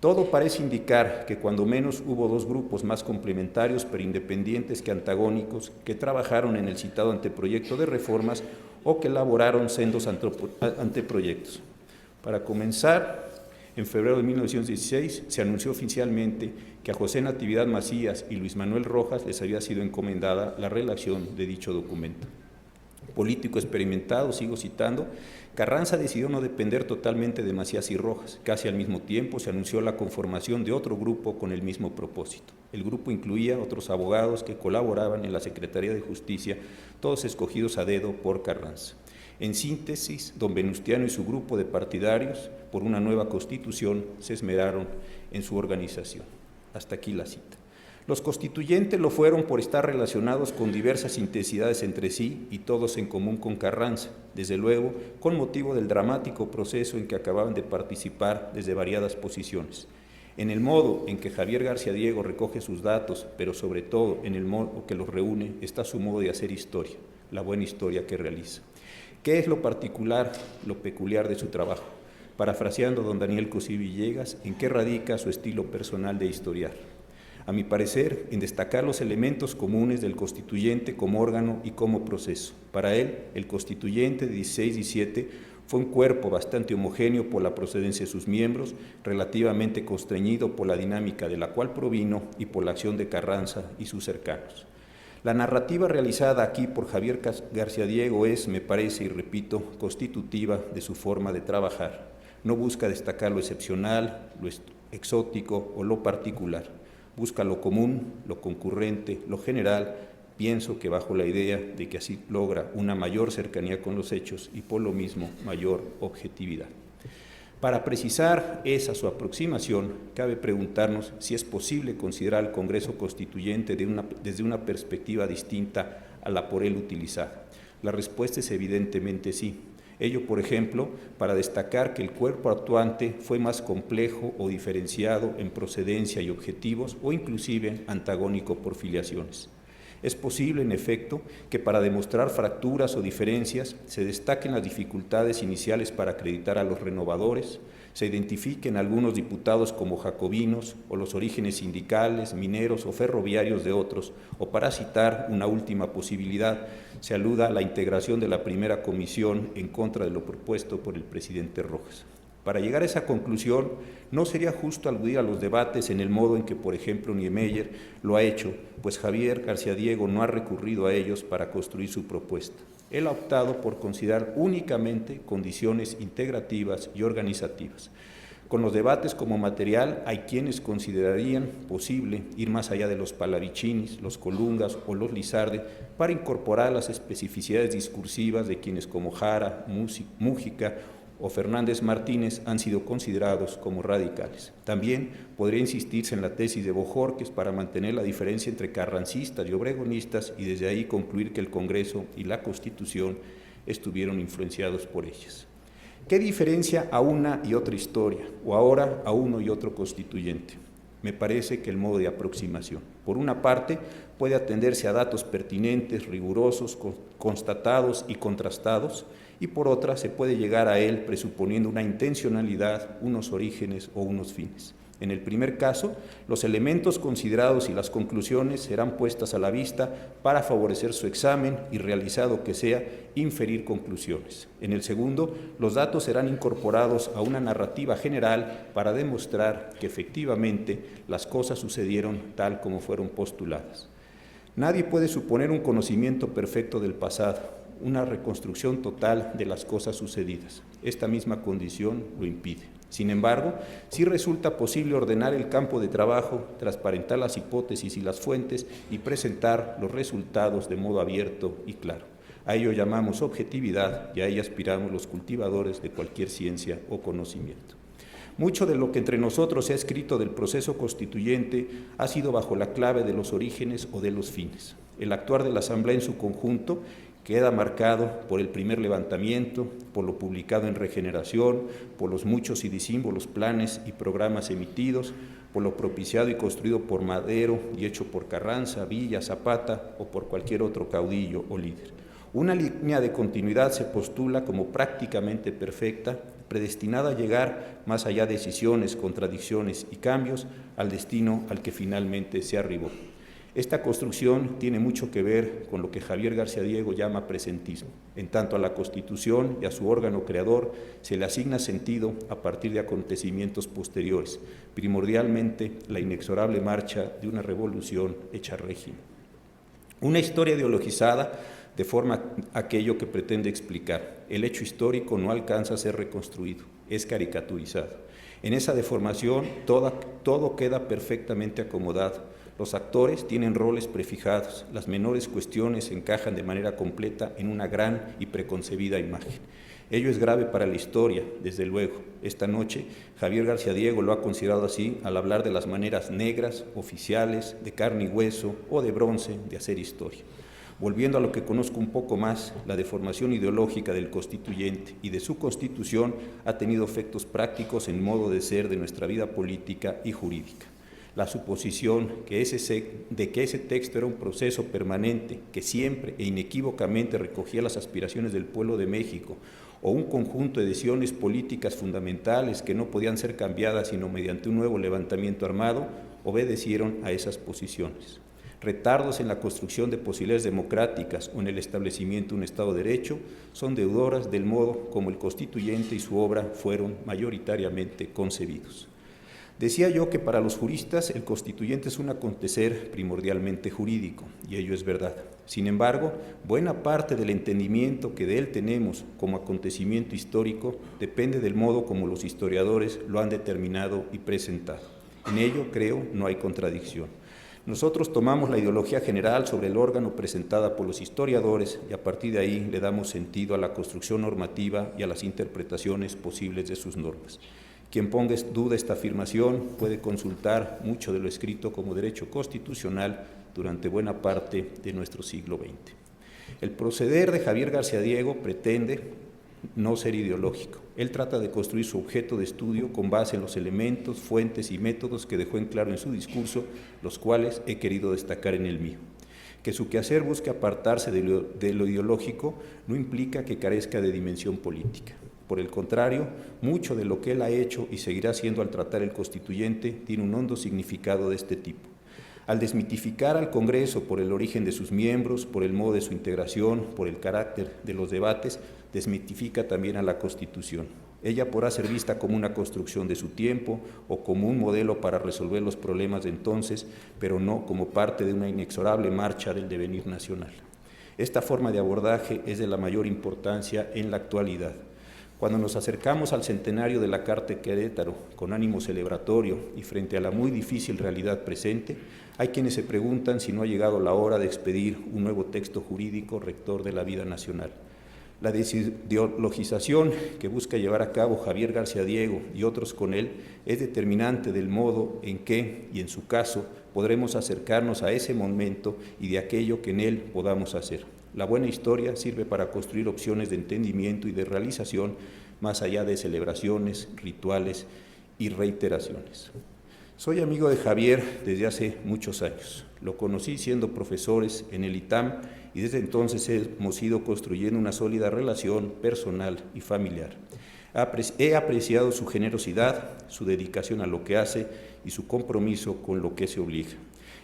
Speaker 3: todo parece indicar que cuando menos hubo dos grupos más complementarios pero independientes que antagónicos que trabajaron en el citado anteproyecto de reformas o que elaboraron sendos anteproyectos. Para comenzar, en febrero de 1916 se anunció oficialmente que a José Natividad Macías y Luis Manuel Rojas les había sido encomendada la redacción de dicho documento. Político experimentado, sigo citando, Carranza decidió no depender totalmente de Macías y Rojas. Casi al mismo tiempo se anunció la conformación de otro grupo con el mismo propósito. El grupo incluía otros abogados que colaboraban en la Secretaría de Justicia, todos escogidos a dedo por Carranza. En síntesis, don Venustiano y su grupo de partidarios por una nueva constitución se esmeraron en su organización. Hasta aquí la cita. Los constituyentes lo fueron por estar relacionados con diversas intensidades entre sí y todos en común con Carranza, desde luego con motivo del dramático proceso en que acababan de participar desde variadas posiciones. En el modo en que Javier García Diego recoge sus datos, pero sobre todo en el modo que los reúne, está su modo de hacer historia, la buena historia que realiza. ¿Qué es lo particular, lo peculiar de su trabajo? Parafraseando a don Daniel Cosí Villegas, ¿en qué radica su estilo personal de historiar? A mi parecer, en destacar los elementos comunes del constituyente como órgano y como proceso. Para él, el constituyente de 16-17 fue un cuerpo bastante homogéneo por la procedencia de sus miembros, relativamente constreñido por la dinámica de la cual provino y por la acción de Carranza y sus cercanos. La narrativa realizada aquí por Javier García Diego es, me parece, y repito, constitutiva de su forma de trabajar. No busca destacar lo excepcional, lo exótico o lo particular. Busca lo común, lo concurrente, lo general, pienso que bajo la idea de que así logra una mayor cercanía con los hechos y por lo mismo mayor objetividad. Para precisar esa su aproximación, cabe preguntarnos si es posible considerar al Congreso Constituyente desde una perspectiva distinta a la por él utilizada. La respuesta es evidentemente sí. Ello, por ejemplo, para destacar que el cuerpo actuante fue más complejo o diferenciado en procedencia y objetivos o inclusive antagónico por filiaciones. Es posible, en efecto, que para demostrar fracturas o diferencias se destaquen las dificultades iniciales para acreditar a los renovadores, se identifiquen algunos diputados como jacobinos o los orígenes sindicales, mineros o ferroviarios de otros, o para citar una última posibilidad, se aluda a la integración de la primera comisión en contra de lo propuesto por el presidente Rojas. Para llegar a esa conclusión, no sería justo aludir a los debates en el modo en que, por ejemplo, Niemeyer lo ha hecho, pues Javier García Diego no ha recurrido a ellos para construir su propuesta. Él ha optado por considerar únicamente condiciones integrativas y organizativas. Con los debates como material, hay quienes considerarían posible ir más allá de los Pallavicinis, los Colungas o los Lizarde para incorporar las especificidades discursivas de quienes como Jara, Mújica o Fernández Martínez han sido considerados como radicales. También podría insistirse en la tesis de Bojorquez para mantener la diferencia entre carrancistas y obregonistas y desde ahí concluir que el Congreso y la Constitución estuvieron influenciados por ellas. ¿Qué diferencia a una y otra historia, o ahora a uno y otro constituyente? me parece que el modo de aproximación. Por una parte, puede atenderse a datos pertinentes, rigurosos, constatados y contrastados, y por otra, se puede llegar a él presuponiendo una intencionalidad, unos orígenes o unos fines. En el primer caso, los elementos considerados y las conclusiones serán puestas a la vista para favorecer su examen y, realizado que sea, inferir conclusiones. En el segundo, los datos serán incorporados a una narrativa general para demostrar que efectivamente las cosas sucedieron tal como fueron postuladas. Nadie puede suponer un conocimiento perfecto del pasado, una reconstrucción total de las cosas sucedidas. Esta misma condición lo impide. Sin embargo, sí resulta posible ordenar el campo de trabajo, transparentar las hipótesis y las fuentes y presentar los resultados de modo abierto y claro. A ello llamamos objetividad y a ella aspiramos los cultivadores de cualquier ciencia o conocimiento. Mucho de lo que entre nosotros se ha escrito del proceso constituyente ha sido bajo la clave de los orígenes o de los fines. El actuar de la Asamblea en su conjunto queda marcado por el primer levantamiento, por lo publicado en Regeneración, por los muchos y disímbolos planes y programas emitidos, por lo propiciado y construido por Madero y hecho por Carranza, Villa, Zapata o por cualquier otro caudillo o líder. Una línea de continuidad se postula como prácticamente perfecta, predestinada a llegar, más allá de decisiones, contradicciones y cambios, al destino al que finalmente se arribó. Esta construcción tiene mucho que ver con lo que Javier García Diego llama presentismo. En tanto a la Constitución y a su órgano creador se le asigna sentido a partir de acontecimientos posteriores, primordialmente la inexorable marcha de una revolución hecha régimen. Una historia ideologizada deforma aquello que pretende explicar. El hecho histórico no alcanza a ser reconstruido, es caricaturizado. En esa deformación todo queda perfectamente acomodado. Los actores tienen roles prefijados, las menores cuestiones encajan de manera completa en una gran y preconcebida imagen. Ello es grave para la historia, desde luego. Esta noche, Javier García Diego lo ha considerado así al hablar de las maneras negras, oficiales, de carne y hueso o de bronce de hacer historia. Volviendo a lo que conozco un poco más, la deformación ideológica del constituyente y de su constitución ha tenido efectos prácticos en modo de ser de nuestra vida política y jurídica. La suposición de que ese texto era un proceso permanente que siempre e inequívocamente recogía las aspiraciones del pueblo de México o un conjunto de decisiones políticas fundamentales que no podían ser cambiadas sino mediante un nuevo levantamiento armado, obedecieron a esas posiciones. Retardos en la construcción de posibilidades democráticas o en el establecimiento de un Estado de Derecho son deudoras del modo como el constituyente y su obra fueron mayoritariamente concebidos. Decía yo que para los juristas el constituyente es un acontecer primordialmente jurídico, y ello es verdad. Sin embargo, buena parte del entendimiento que de él tenemos como acontecimiento histórico depende del modo como los historiadores lo han determinado y presentado. En ello, creo, no hay contradicción. Nosotros tomamos la ideología general sobre el órgano presentada por los historiadores y a partir de ahí le damos sentido a la construcción normativa y a las interpretaciones posibles de sus normas. Quien ponga en duda esta afirmación puede consultar mucho de lo escrito como derecho constitucional durante buena parte de nuestro siglo XX. El proceder de Javier García Diego pretende no ser ideológico. Él trata de construir su objeto de estudio con base en los elementos, fuentes y métodos que dejó en claro en su discurso, los cuales he querido destacar en el mío. Que su quehacer busque apartarse de lo ideológico no implica que carezca de dimensión política. Por el contrario, mucho de lo que él ha hecho y seguirá haciendo al tratar el constituyente tiene un hondo significado de este tipo. Al desmitificar al Congreso por el origen de sus miembros, por el modo de su integración, por el carácter de los debates, desmitifica también a la Constitución. Ella podrá ser vista como una construcción de su tiempo o como un modelo para resolver los problemas de entonces, pero no como parte de una inexorable marcha del devenir nacional. Esta forma de abordaje es de la mayor importancia en la actualidad. Cuando nos acercamos al centenario de la Carta de Querétaro con ánimo celebratorio y frente a la muy difícil realidad presente, hay quienes se preguntan si no ha llegado la hora de expedir un nuevo texto jurídico rector de la vida nacional. La desideologización que busca llevar a cabo Javier García Diego y otros con él es determinante del modo en que, y en su caso, podremos acercarnos a ese momento y de aquello que en él podamos hacer. La buena historia sirve para construir opciones de entendimiento y de realización más allá de celebraciones, rituales y reiteraciones. Soy amigo de Javier desde hace muchos años. Lo conocí siendo profesores en el ITAM y desde entonces hemos ido construyendo una sólida relación personal y familiar. He apreciado su generosidad, su dedicación a lo que hace y su compromiso con lo que se obliga.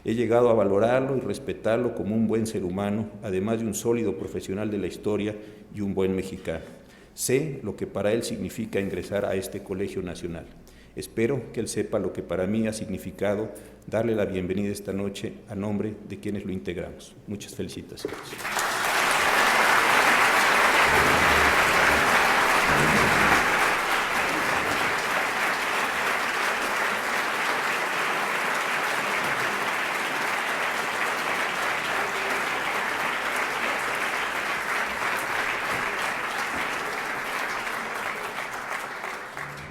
Speaker 3: He llegado a valorarlo y respetarlo como un buen ser humano, además de un sólido profesional de la historia y un buen mexicano. Sé lo que para él significa ingresar a este Colegio Nacional. Espero que él sepa lo que para mí ha significado darle la bienvenida esta noche a nombre de quienes lo integramos. Muchas felicitaciones.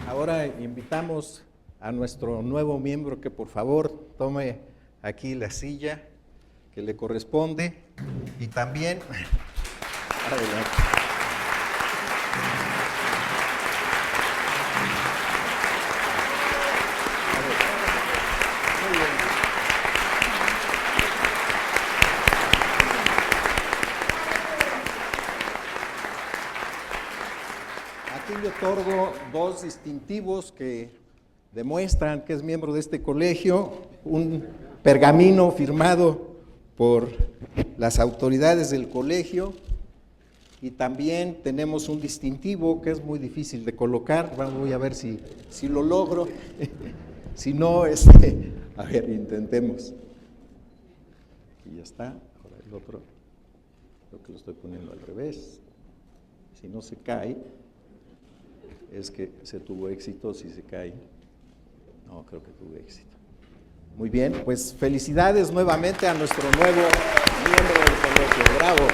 Speaker 1: Ahora invitamos a nuestro nuevo miembro que por favor tome aquí la silla que le corresponde y también adelante. Muy bien. Aquí le otorgo dos distintivos que demuestran que es miembro de este colegio, un pergamino firmado por las autoridades del colegio y también tenemos un distintivo que es muy difícil de colocar. Voy a ver si lo logro. Si no, a ver, intentemos. Aquí ya está. Ahora el otro, creo que lo estoy poniendo al revés. Si no se cae, es que se tuvo éxito. Si se cae, no, creo que tuvo éxito. Muy bien, pues felicidades nuevamente a nuestro nuevo miembro del colegio. Bravo.